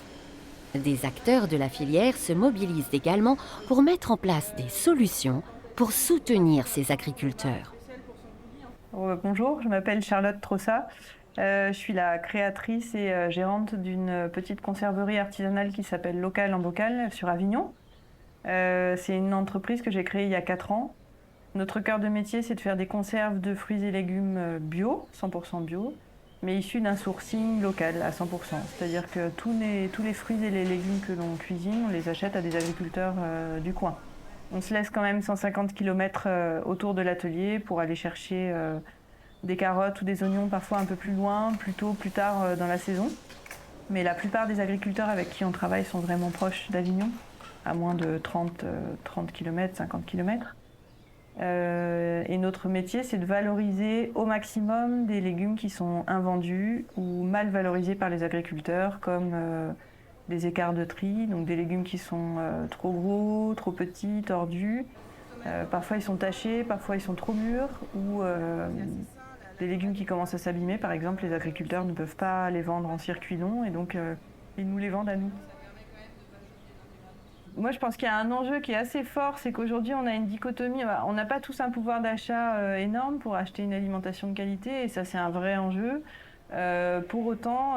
Des acteurs de la filière se mobilisent également pour mettre en place des solutions pour soutenir ces agriculteurs. Bonjour, je m'appelle Charlotte Trossa. Je suis la créatrice et gérante d'une petite conserverie artisanale qui s'appelle Local en Bocal sur Avignon. C'est une entreprise que j'ai créée il y a 4 ans. Notre cœur de métier, c'est de faire des conserves de fruits et légumes bio, 100% bio, mais issus d'un sourcing local à 100%. C'est-à-dire que tous les fruits et les légumes que l'on cuisine, on les achète à des agriculteurs du coin. On se laisse quand même 150 km autour de l'atelier pour aller chercher des carottes ou des oignons parfois un peu plus loin, plus tôt, plus tard dans la saison. Mais la plupart des agriculteurs avec qui on travaille sont vraiment proches d'Avignon, à moins de 30 km, 50 km. Et notre métier, c'est de valoriser au maximum des légumes qui sont invendus ou mal valorisés par les agriculteurs, comme des écarts de tri, donc des légumes qui sont trop gros, trop petits, tordus. Parfois ils sont tachés, parfois ils sont trop mûrs, ou des légumes qui commencent à s'abîmer. Par exemple, les agriculteurs ne peuvent pas les vendre en circuit long et donc ils nous les vendent à nous. Moi, je pense qu'il y a un enjeu qui est assez fort, c'est qu'aujourd'hui, on a une dichotomie. On n'a pas tous un pouvoir d'achat énorme pour acheter une alimentation de qualité, et ça, c'est un vrai enjeu. Pour autant,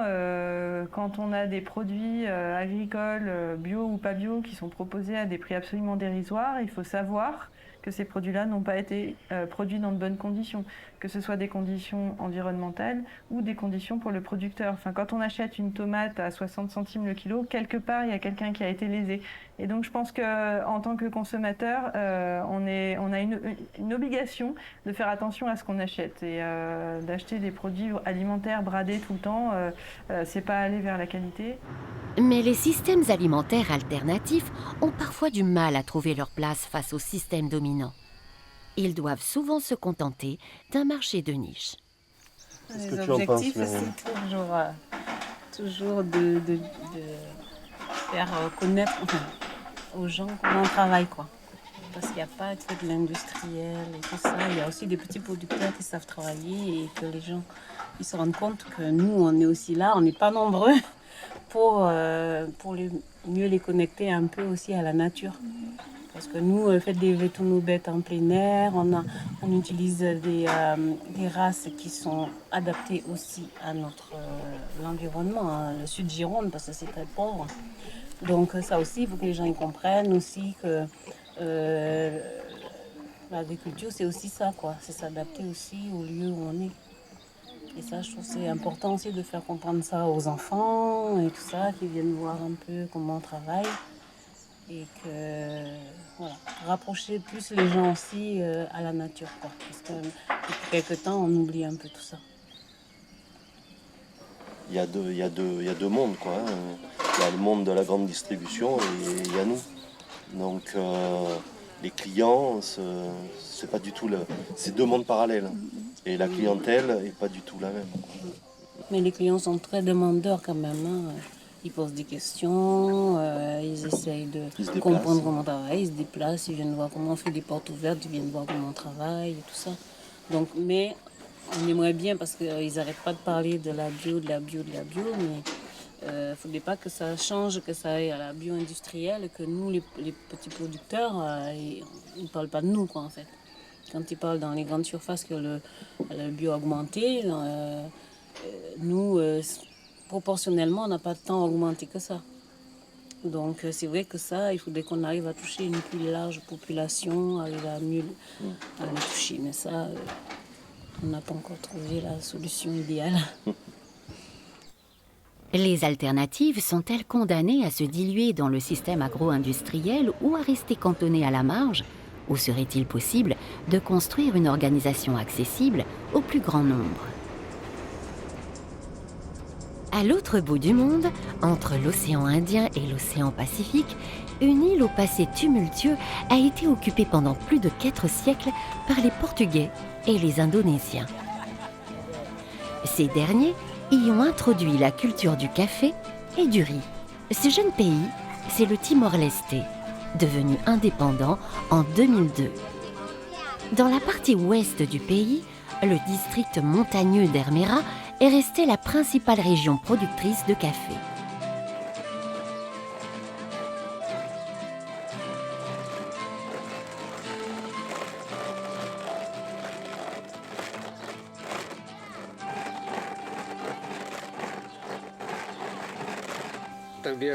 quand on a des produits agricoles, bio ou pas bio, qui sont proposés à des prix absolument dérisoires, il faut savoir que ces produits-là n'ont pas été produits dans de bonnes conditions, que ce soit des conditions environnementales ou des conditions pour le producteur. Enfin, quand on achète une tomate à 60 centimes le kilo, quelque part, il y a quelqu'un qui a été lésé. Et donc, je pense qu'en tant que consommateur, on a une obligation de faire attention à ce qu'on achète. Et d'acheter des produits alimentaires bradés tout le temps, c'est pas aller vers la qualité. Mais les systèmes alimentaires alternatifs ont parfois du mal à trouver leur place face au système dominant. Ils doivent souvent se contenter d'un marché de niche. Les objectifs, c'est toujours de faire connaître aux gens comment on travaille, quoi. Parce qu'il n'y a pas que de l'industriel et tout ça. Il y a aussi des petits producteurs qui savent travailler et que les gens ils se rendent compte que nous, on est aussi là, on n'est pas nombreux pour mieux les connecter un peu aussi à la nature. Parce que nous, on fait des tous nos bêtes en plein air, on utilise des races qui sont adaptées aussi à l'environnement, hein, le sud Gironde, parce que c'est très pauvre. Donc ça aussi, il faut que les gens y comprennent aussi que l'agriculture, c'est aussi ça, quoi. C'est s'adapter aussi au lieu où on est. Et ça, je trouve que c'est important aussi de faire comprendre ça aux enfants et tout ça, qui viennent voir un peu comment on travaille. Et que, voilà, rapprocher plus les gens aussi à la nature, quoi. Parce que depuis quelques temps, on oublie un peu tout ça. Il y a deux mondes, quoi. Hein. Il y a le monde de la grande distribution et il y a nous. Donc les clients, c'est pas du tout c'est deux mondes parallèles. Et la clientèle est pas du tout la même. Mais les clients sont très demandeurs quand même. Hein. Ils posent des questions, ils essayent de comprendre comment on travaille, ils se déplacent, ils viennent voir comment on fait des portes ouvertes, ils viennent voir comment on travaille et tout ça. Donc, mais on aimerait bien, parce qu'ils n'arrêtent pas de parler de la bio, mais il ne faudrait pas que ça change, que ça aille à la bio industrielle, que nous, les petits producteurs, ils ne parlent pas de nous, quoi, en fait. Quand ils parlent dans les grandes surfaces que le bio a augmenté, nous, proportionnellement, on n'a pas tant augmenté que ça. Donc c'est vrai que ça, il faudrait qu'on arrive à toucher une plus large population, arriver à mieux à les toucher. Mais ça, on n'a pas encore trouvé la solution idéale. Les alternatives sont-elles condamnées à se diluer dans le système agro-industriel ou à rester cantonnées à la marge? Ou serait-il possible de construire une organisation accessible au plus grand nombre? À l'autre bout du monde, entre l'océan Indien et l'océan Pacifique, une île au passé tumultueux a été occupée pendant plus de 4 siècles par les Portugais et les Indonésiens. Ces derniers y ont introduit la culture du café et du riz. Ce jeune pays, c'est le Timor-Leste, devenu indépendant en 2002. Dans la partie ouest du pays, le district montagneux d'Hermera est resté la principale région productrice de café.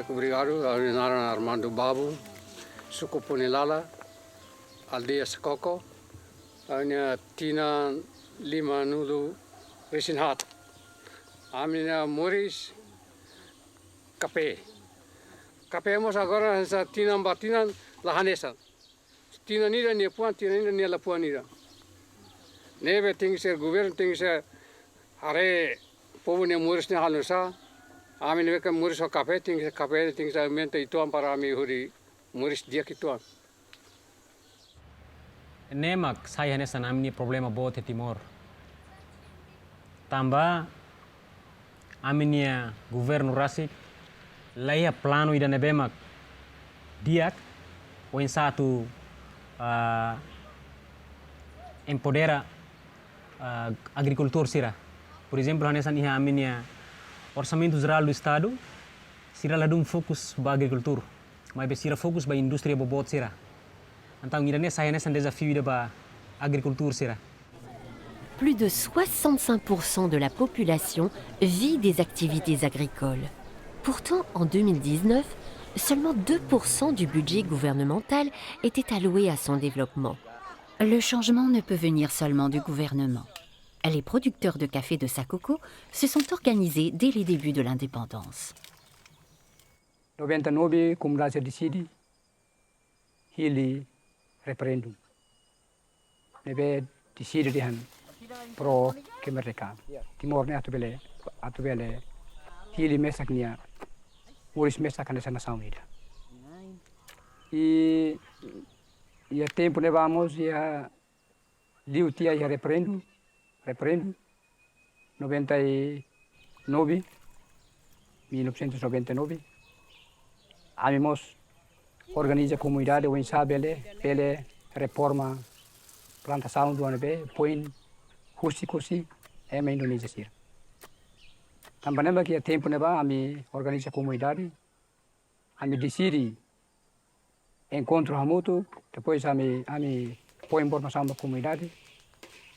Obrigado, Armando Babu, suku Punilala, aldeia Sekoko, Tina Lima Nulu Resinhat. Amina Moris Cape. Capemos agora essa tina batina lahanesa. Tina nira ni puan tina nira ni la puan nira. Neve tem que ser governo, tem que ser are povo ne Moris ne halusa. Amina veka Moris o cape, tem que ser mente ituan para ami huri Moris dia kituan. Nemak saya hanesa namni problema bote Timor. Tambah aminia governo Rasik laia plano ida nebemak diak o em satu empodera agricultor sira. Por exemplo, nessa niha aminia orçamento geral do estado sira ladum fokus ba agricultura, mas sira fokus ba indústria bobot sira. Então ida nessa saya nessa desafio ida ba agricultura sira. Plus de 65% de la population vit des activités agricoles. Pourtant, en 2019, seulement 2% du budget gouvernemental était alloué à son développement. Le changement ne peut venir seulement du gouvernement. Les producteurs de café de Sakoko se sont organisés dès les débuts de l'indépendance. 99 comunidade decide hili referendum. Nebe decide dihan pro kemerdekaan. Timor ne atu bele hili mesaknya uris mesak na sana saumida. E a tempo ne vamos ia liutia ia referendum 1999 Amimos organiza comunidade o insabele pele reforma plantação do anbe põe cusi é na Indonésia sir. Também lembra que a tempo neba ami organiza comunidade ami decide encontro hamutu depois ami põe informação da comunidade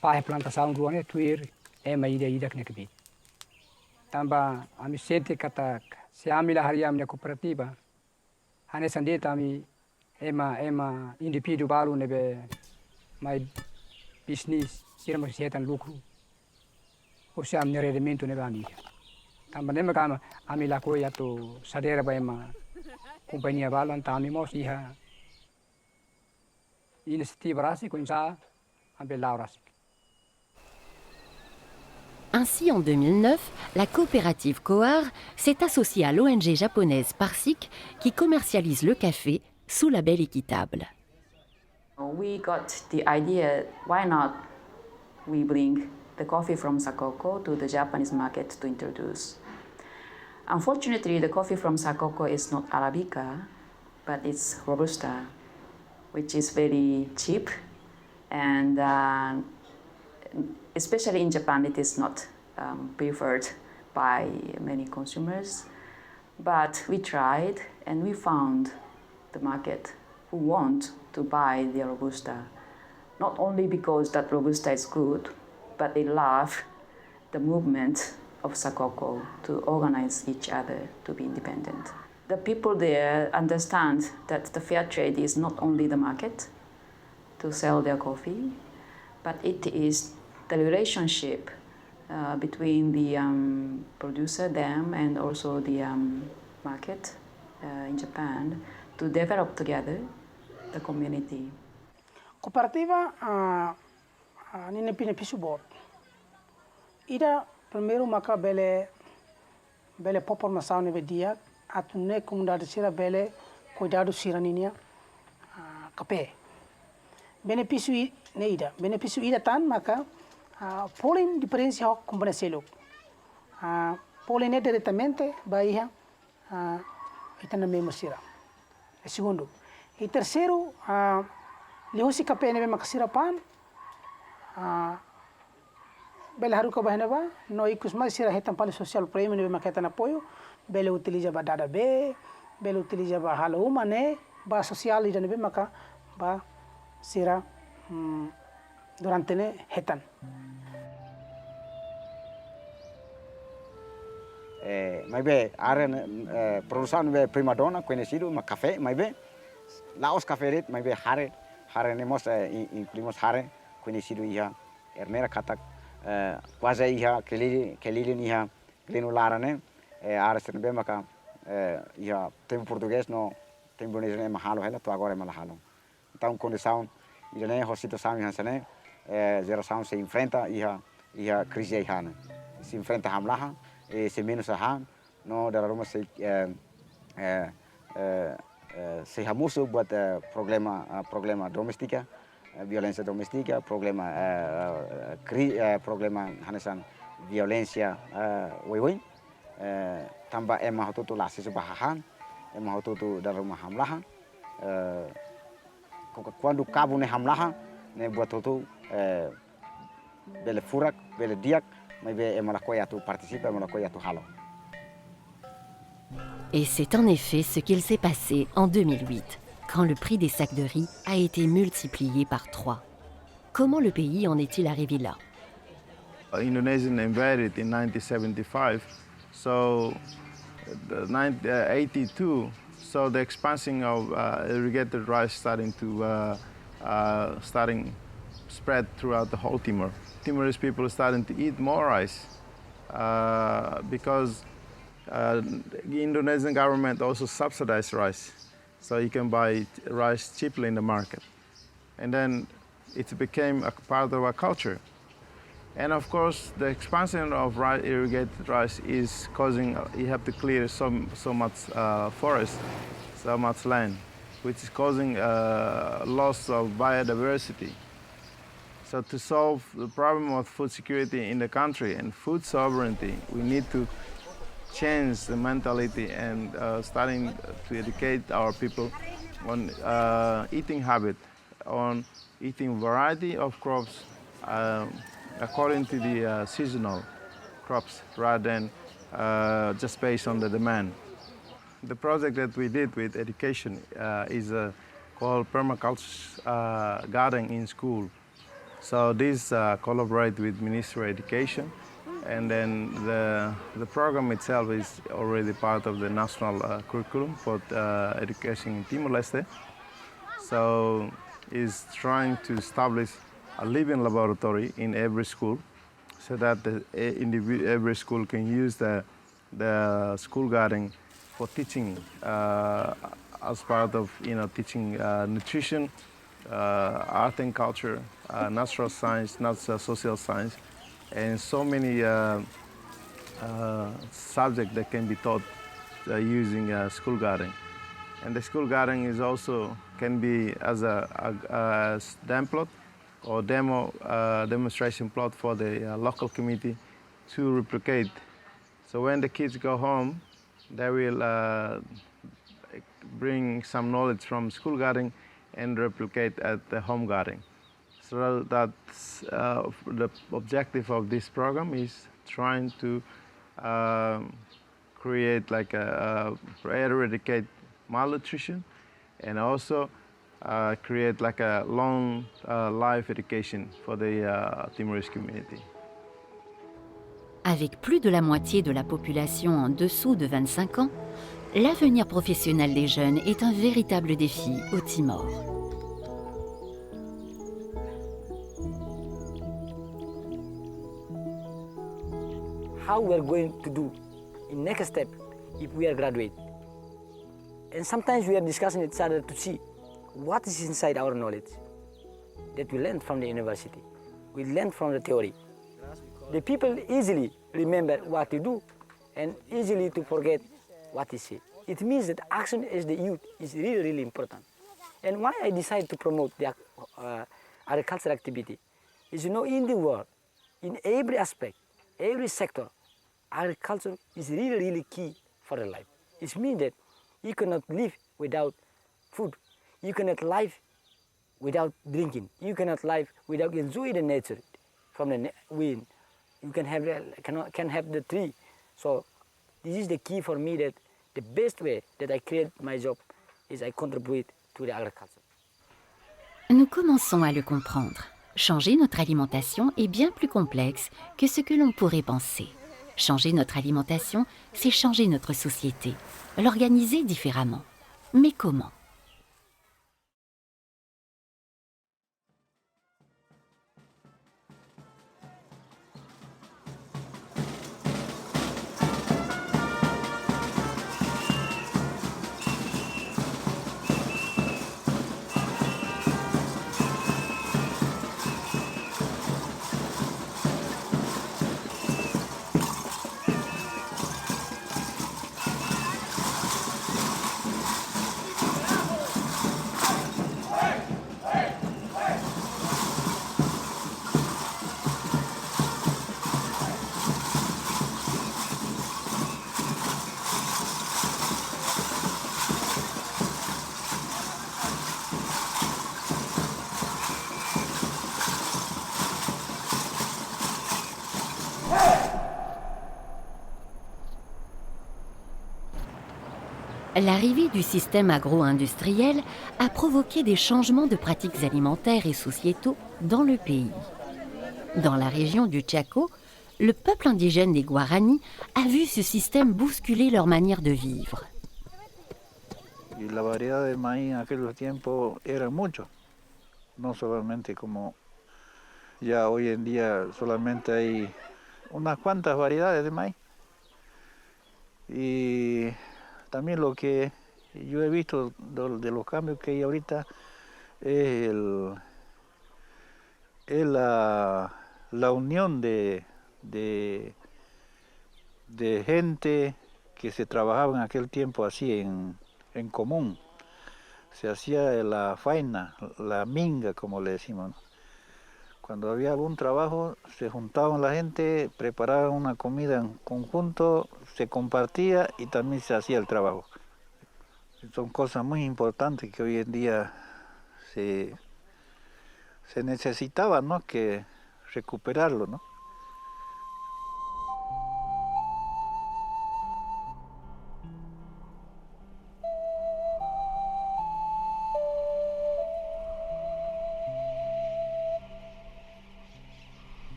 para plantação do ane tuir é ida knekbi. Também ami sente kata se ami la hari ami cooperativa hane sandeta ami ema indivíduo baru nebe mai business sirma setan lucro o se ami rendimento nebe ami também nebe kama ami la ko yato sadera ba ema companhia balu antami mos iha inisiativa rasi ko insa ambe laurasi. Ainsi, en 2009, la coopérative Coar s'est associée à l'ONG japonaise Parsik qui commercialise le café sous label équitable. We got the idea, why not we bring the coffee from Sakoko to the Japanese market to introduce. Unfortunately, the coffee from Sakoko is not Arabica, but it's Robusta, which is very cheap and especially in Japan, it is not preferred by many consumers. But we tried and we found the market who want to buy the Robusta. Not only because that Robusta is good, but they love the movement of Sakoko to organize each other to be independent. The people there understand that the fair trade is not only the market to sell their coffee, but it is the relationship between the producer, them, and also the market in Japan to develop together the community. Cooperativa nina pisu bor. Ida primeiro maka bele população nebe dia atune comunidade sira bele cuidado sira ninia capé. Benefício neida. Benefício ida tan maka pollen diferencia ho kumbana selo. Pollen diretamente baia itana mesmo sira. E segundo. E terceiro lihusi capé nebe maka sira pan bele haru ka bahna ba no ikus mais sira hetan pali social prêmio nebe maka hetan apoio bele utiliza ba dada be bele utiliza ba halo humane ba social ida nebe maka ba sira durante ne hetan. Mai be are produção be prima donna conhecido ma café mai be Laos café ret mai be hare nemos incluimos hare conhecido ia hermera katak quase ia kelili ia glenularane are sen be maka ia tempo português no tempo indonésia mahalo hela to agora malahalo. Então condição irane hosito sami hansane geração se enfrenta ia crise ihana se enfrenta hamlaha se menos ahan no dararuma se hamusu buat problema domestika violência domestika problema hanesan violência woi tamba ema hotutu lasi subahan ema hotutu dararuma hamlaha quando cabo ne hamlaha ne buat hotu bele furak bele diak mais emalakoya tu participe emalakoya tu halo. Et c'est en effet ce qu'il s'est passé en 2008, quand le prix des sacs de riz a été multiplié par 3. Comment le pays en est-il arrivé là? Indonesian invaded in 1975, so 1982, so the expansion of irrigated rice starting spread throughout the whole Timor. Timorese people are starting to eat more rice because the Indonesian government also subsidizes rice, so you can buy rice cheaply in the market. And then it became a part of our culture. And of course, the expansion of irrigated rice is causing, you have to clear so much forest, so much land, which is causing loss of biodiversity. So to solve the problem of food security in the country and food sovereignty, we need to change the mentality and starting to educate our people on eating habit, on eating variety of crops according to the seasonal crops rather than just based on the demand. The project that we did with education is called Permaculture Garden in School. So this collaborate with Ministry of Education, and then the program itself is already part of the national curriculum for education in Timor-Leste. So it's trying to establish a living laboratory in every school so that every school can use the school garden for teaching as part of teaching nutrition, art and culture, natural science, social science, and so many subjects that can be taught using school garden. And the school garden is also can be as a dam plot or demonstration plot for the local community to replicate. So when the kids go home, they will bring some knowledge from school garden and replicate at the home garden. So that's the objective of this program is trying to create like eradicate malnutrition and also create like a long life education for the Timorese community. Avec plus de la moitié de la population en dessous de 25 ans, l'avenir professionnel des jeunes est un véritable défi au Timor. How we are going to do in next step if we are graduate. And sometimes we are discussing each other to see what is inside our knowledge that we learned from the university. We learned from the theory. The people easily remember what to do and easily to forget what is said. It means that action as the youth is really, really important. And why I decided to promote the agricultural activity is, in the world, in every aspect, every sector, agriculture is really, really key for the life. It means that you cannot live without food. You cannot live without drinking. You cannot live without enjoying the nature from the wind. You can have the tree. So this is the key for me, that the best way that I create my job is I contribute to the agriculture. Nous commençons à le comprendre. Changer notre alimentation est bien plus complexe que ce que l'on pourrait penser. Changer notre alimentation, c'est changer notre société, l'organiser différemment. Mais comment ? L'arrivée du système agro-industriel a provoqué des changements de pratiques alimentaires et sociétaux dans le pays. Dans la région du Chaco, le peuple indigène des Guaraní a vu ce système bousculer leur manière de vivre. Y la variedad de maíz en aquel tiempo era mucho, no solamente como Ya hoy en día solamente hay unas cuantas variedades de maíz. Y también lo que yo he visto de los cambios que hay ahorita es la unión de gente que se trabajaba en aquel tiempo así en común. Se hacía la faena, la minga, como le decimos, ¿no? Cuando había algún trabajo, se juntaban la gente, preparaban una comida en conjunto, se compartía y también se hacía el trabajo. Son cosas muy importantes que hoy en día se necesitaba, ¿no?, que recuperarlo, ¿no?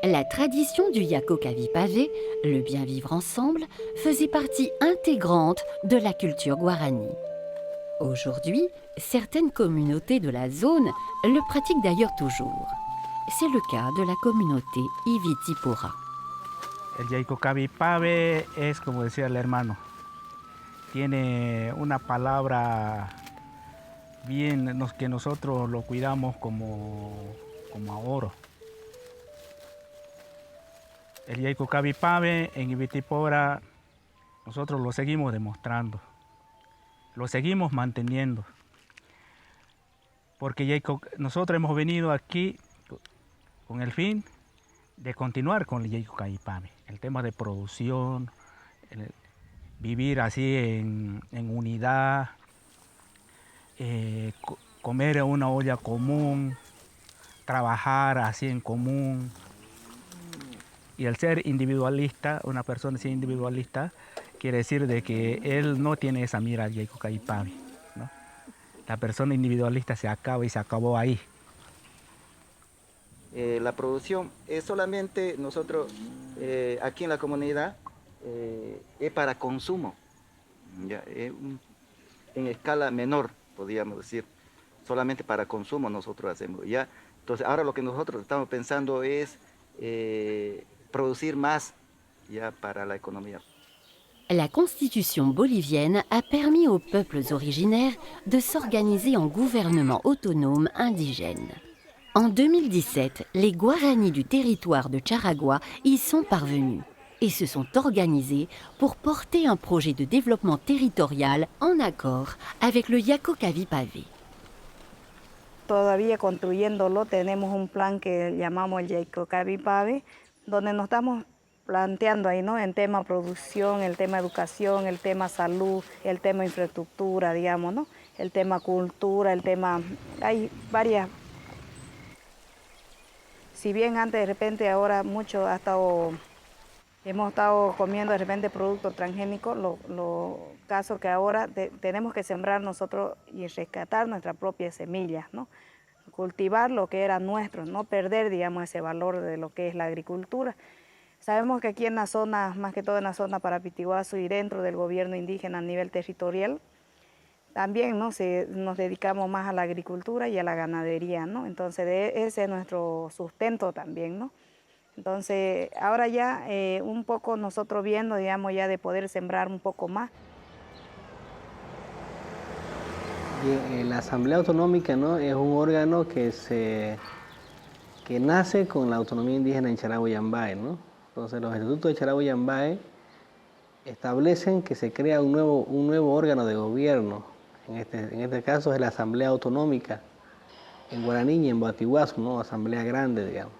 La tradition du Yako Kavi pavé, le bien vivre ensemble, faisait partie intégrante de la culture guarani. Aujourd'hui, certaines communautés de la zone le pratiquent d'ailleurs toujours. C'est le cas de la communauté Ivitipura. El Yako Kavi pavé es, como decía el hermano, tiene una palabra bien que nosotros lo cuidamos como a oro. El Yako Kavi pavé en Ivitipura nosotros lo seguimos demostrando, lo seguimos manteniendo, porque nosotros hemos venido aquí con el fin de continuar con el Yako Kavi pavé, el tema de producción, vivir así en unidad, comer en una olla común, trabajar así en común. Y el ser individualista, una persona ser individualista, quiere decir de que él no tiene esa mira al Yako Kavi pavé, ¿no? La persona individualista se acaba y se acabó ahí. La producción es solamente nosotros aquí en la comunidad es para consumo, ya, en escala menor, podríamos decir, solamente para consumo nosotros hacemos, ya. Entonces ahora lo que nosotros estamos pensando es producir más ya para la economía. La constitution bolivienne a permis aux peuples originaires de s'organiser en gouvernement autonome indigène. En 2017, les Guaranis du territoire de Charagua y sont parvenus et se sont organisés pour porter un projet de développement territorial en accord avec le Yako Kavi pavé. Todavía construyéndolo, tenemos un plan que llamamos el Yako Kavi pavé, donde nos estamos planteando ahí, ¿no?, en tema producción, el tema educación, el tema salud, el tema infraestructura, digamos, ¿no?, el tema cultura, el tema... Hay varias... Si bien antes de repente ahora mucho hemos estado comiendo de repente productos transgénicos, lo caso que ahora tenemos que sembrar nosotros y rescatar nuestras propias semillas, ¿no?, cultivar lo que era nuestro, no perder, digamos, ese valor de lo que es la agricultura. Sabemos que aquí en la zona, más que todo en la zona Parapitiguazú y dentro del gobierno indígena a nivel territorial, también, ¿no?, nos dedicamos más a la agricultura y a la ganadería, ¿no? Entonces ese es nuestro sustento también, ¿no? Entonces ahora ya un poco nosotros viendo, digamos, ya de poder sembrar un poco más. La Asamblea Autonómica, ¿no?, es un órgano que nace con la autonomía indígena en Charagua y Yambay, ¿no? Entonces los estatutos de Charagua y Yambay establecen que se crea un nuevo órgano de gobierno. En este caso es la Asamblea Autonómica en guaraní y en Batiguazú, ¿no?, asamblea grande, digamos.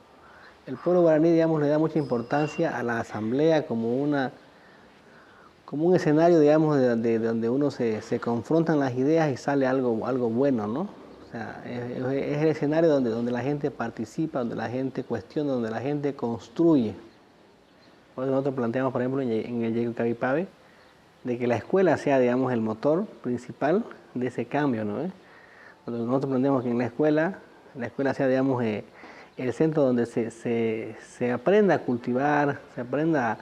El pueblo guaraní, digamos, le da mucha importancia a la asamblea como un escenario, digamos, de donde uno se confrontan las ideas y sale algo bueno, ¿no? O sea, es el escenario donde la gente participa, donde la gente cuestiona, donde la gente construye. Por eso nosotros planteamos, por ejemplo, en el Yako Kavi pavé, de que la escuela sea, digamos, el motor principal de ese cambio, ¿no? Nosotros planteamos que en la escuela sea, digamos, el centro donde se aprenda a cultivar, se aprenda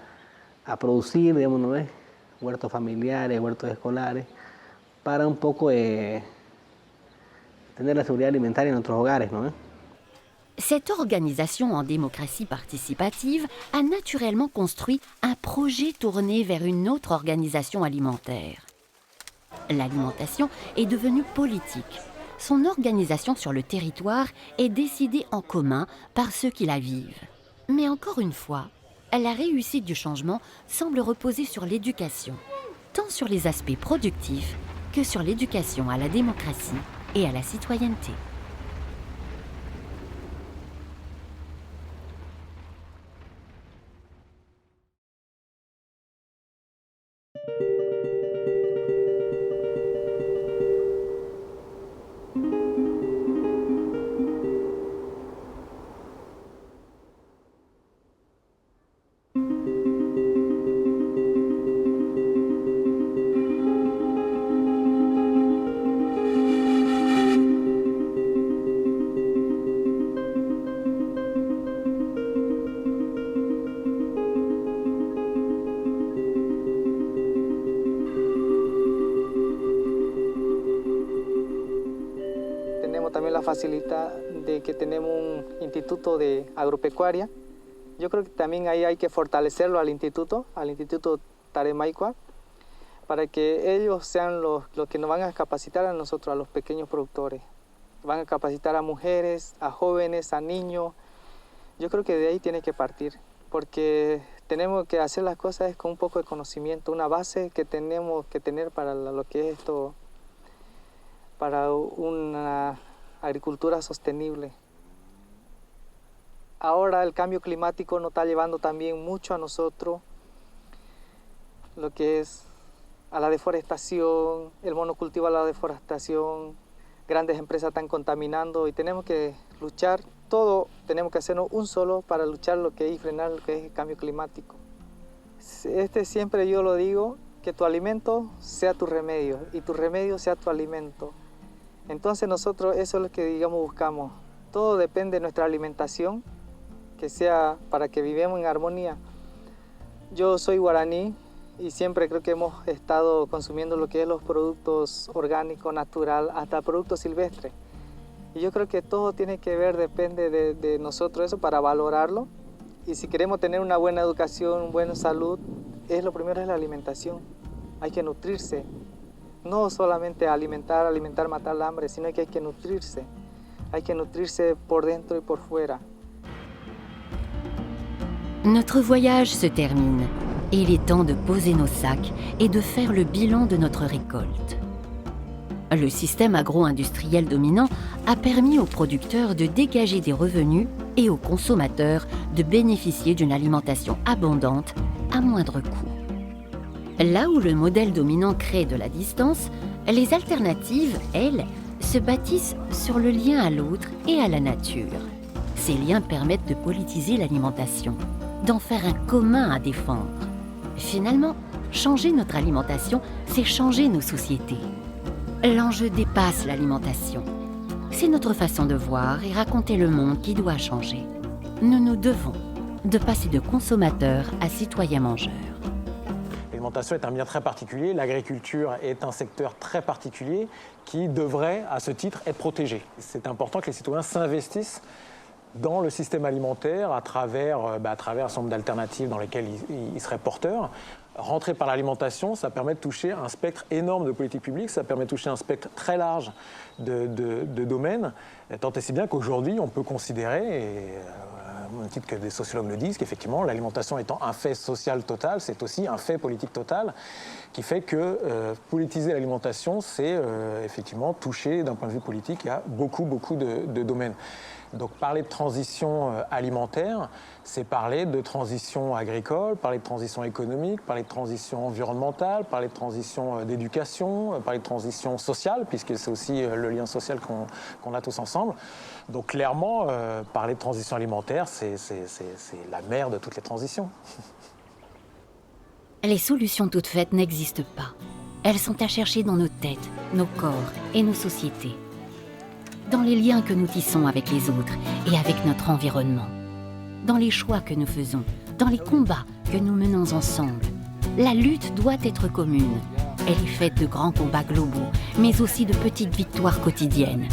a producir, digamos, ¿no?, huertos familiares, huertos escolares, para un poco tener la seguridad alimentaria en nuestros hogares, ¿no? Cette organisation en démocratie participative a naturellement construit un projet tourné vers une autre organisation alimentaire. L'alimentation est devenue politique. Son organisation sur le territoire est décidée en commun par ceux qui la vivent. Mais encore une fois, la réussite du changement semble reposer sur l'éducation, tant sur les aspects productifs que sur l'éducation à la démocratie et à la citoyenneté. También la facilidad de que tenemos un instituto de agropecuaria. Yo creo que también ahí hay que fortalecerlo al instituto Taremaicua, para que ellos sean los que nos van a capacitar a nosotros, a los pequeños productores. Van a capacitar a mujeres, a jóvenes, a niños. Yo creo que de ahí tiene que partir, porque tenemos que hacer las cosas con un poco de conocimiento, una base que tenemos que tener para lo que es esto, para una agricultura sostenible. Ahora el cambio climático nos está llevando también mucho a nosotros, lo que es a la deforestación, el monocultivo a la deforestación, grandes empresas están contaminando y tenemos que luchar, todo tenemos que hacernos un solo para luchar lo que es y frenar lo que es el cambio climático. Siempre yo lo digo, que tu alimento sea tu remedio y tu remedio sea tu alimento. Entonces nosotros eso es lo que digamos buscamos. Todo depende de nuestra alimentación, que sea para que vivamos en armonía. Yo soy guaraní y siempre creo que hemos estado consumiendo lo que es los productos orgánicos, natural, hasta productos silvestres. Y yo creo que todo tiene que ver, depende de nosotros eso para valorarlo. Y si queremos tener una buena educación, una buena salud, lo primero es la alimentación. Hay que nutrirse. No solamente alimentar, matar el hambre, sino que hay que nutrirse. Hay que nutrirse por dentro y por fuera. Notre voyage se termine et il est temps de poser nos sacs et de faire le bilan de notre récolte. Le système agro-industriel dominant a permis aux producteurs de dégager des revenus et aux consommateurs de bénéficier d'une alimentation abondante à moindre coût. Là où le modèle dominant crée de la distance, les alternatives, elles, se bâtissent sur le lien à l'autre et à la nature. Ces liens permettent de politiser l'alimentation, d'en faire un commun à défendre. Finalement, changer notre alimentation, c'est changer nos sociétés. L'enjeu dépasse l'alimentation. C'est notre façon de voir et raconter le monde qui doit changer. Nous nous devons de passer de consommateurs à citoyens mangeurs. L'alimentation est un bien très particulier, l'agriculture est un secteur très particulier qui devrait, à ce titre, être protégé. C'est important que les citoyens s'investissent dans le système alimentaire à travers un certain nombre d'alternatives dans lesquelles ils seraient porteurs. Rentrer par l'alimentation, ça permet de toucher un spectre énorme de politiques publiques, ça permet de toucher un spectre très large de domaines, tant et si bien qu'aujourd'hui, on peut considérer, au même titre que des sociologues le disent, qu'effectivement, l'alimentation étant un fait social total, c'est aussi un fait politique total, qui fait que politiser l'alimentation, c'est effectivement toucher, d'un point de vue politique, à beaucoup de domaines. Donc parler de transition alimentaire, c'est parler de transition agricole, parler de transition économique, parler de transition environnementale, parler de transition d'éducation, parler de transition sociale, puisque c'est aussi le lien social qu'on a tous ensemble. Donc clairement, parler de transition alimentaire, c'est la mère de toutes les transitions. Les solutions toutes faites n'existent pas. Elles sont à chercher dans nos têtes, nos corps et nos sociétés. Dans les liens que nous tissons avec les autres et avec notre environnement. Dans les choix que nous faisons, dans les combats que nous menons ensemble. La lutte doit être commune. Elle est faite de grands combats globaux, mais aussi de petites victoires quotidiennes.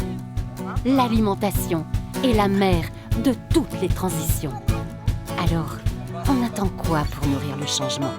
l'alimentation est la mère de toutes les transitions. Alors, on attend quoi pour nourrir le changement ?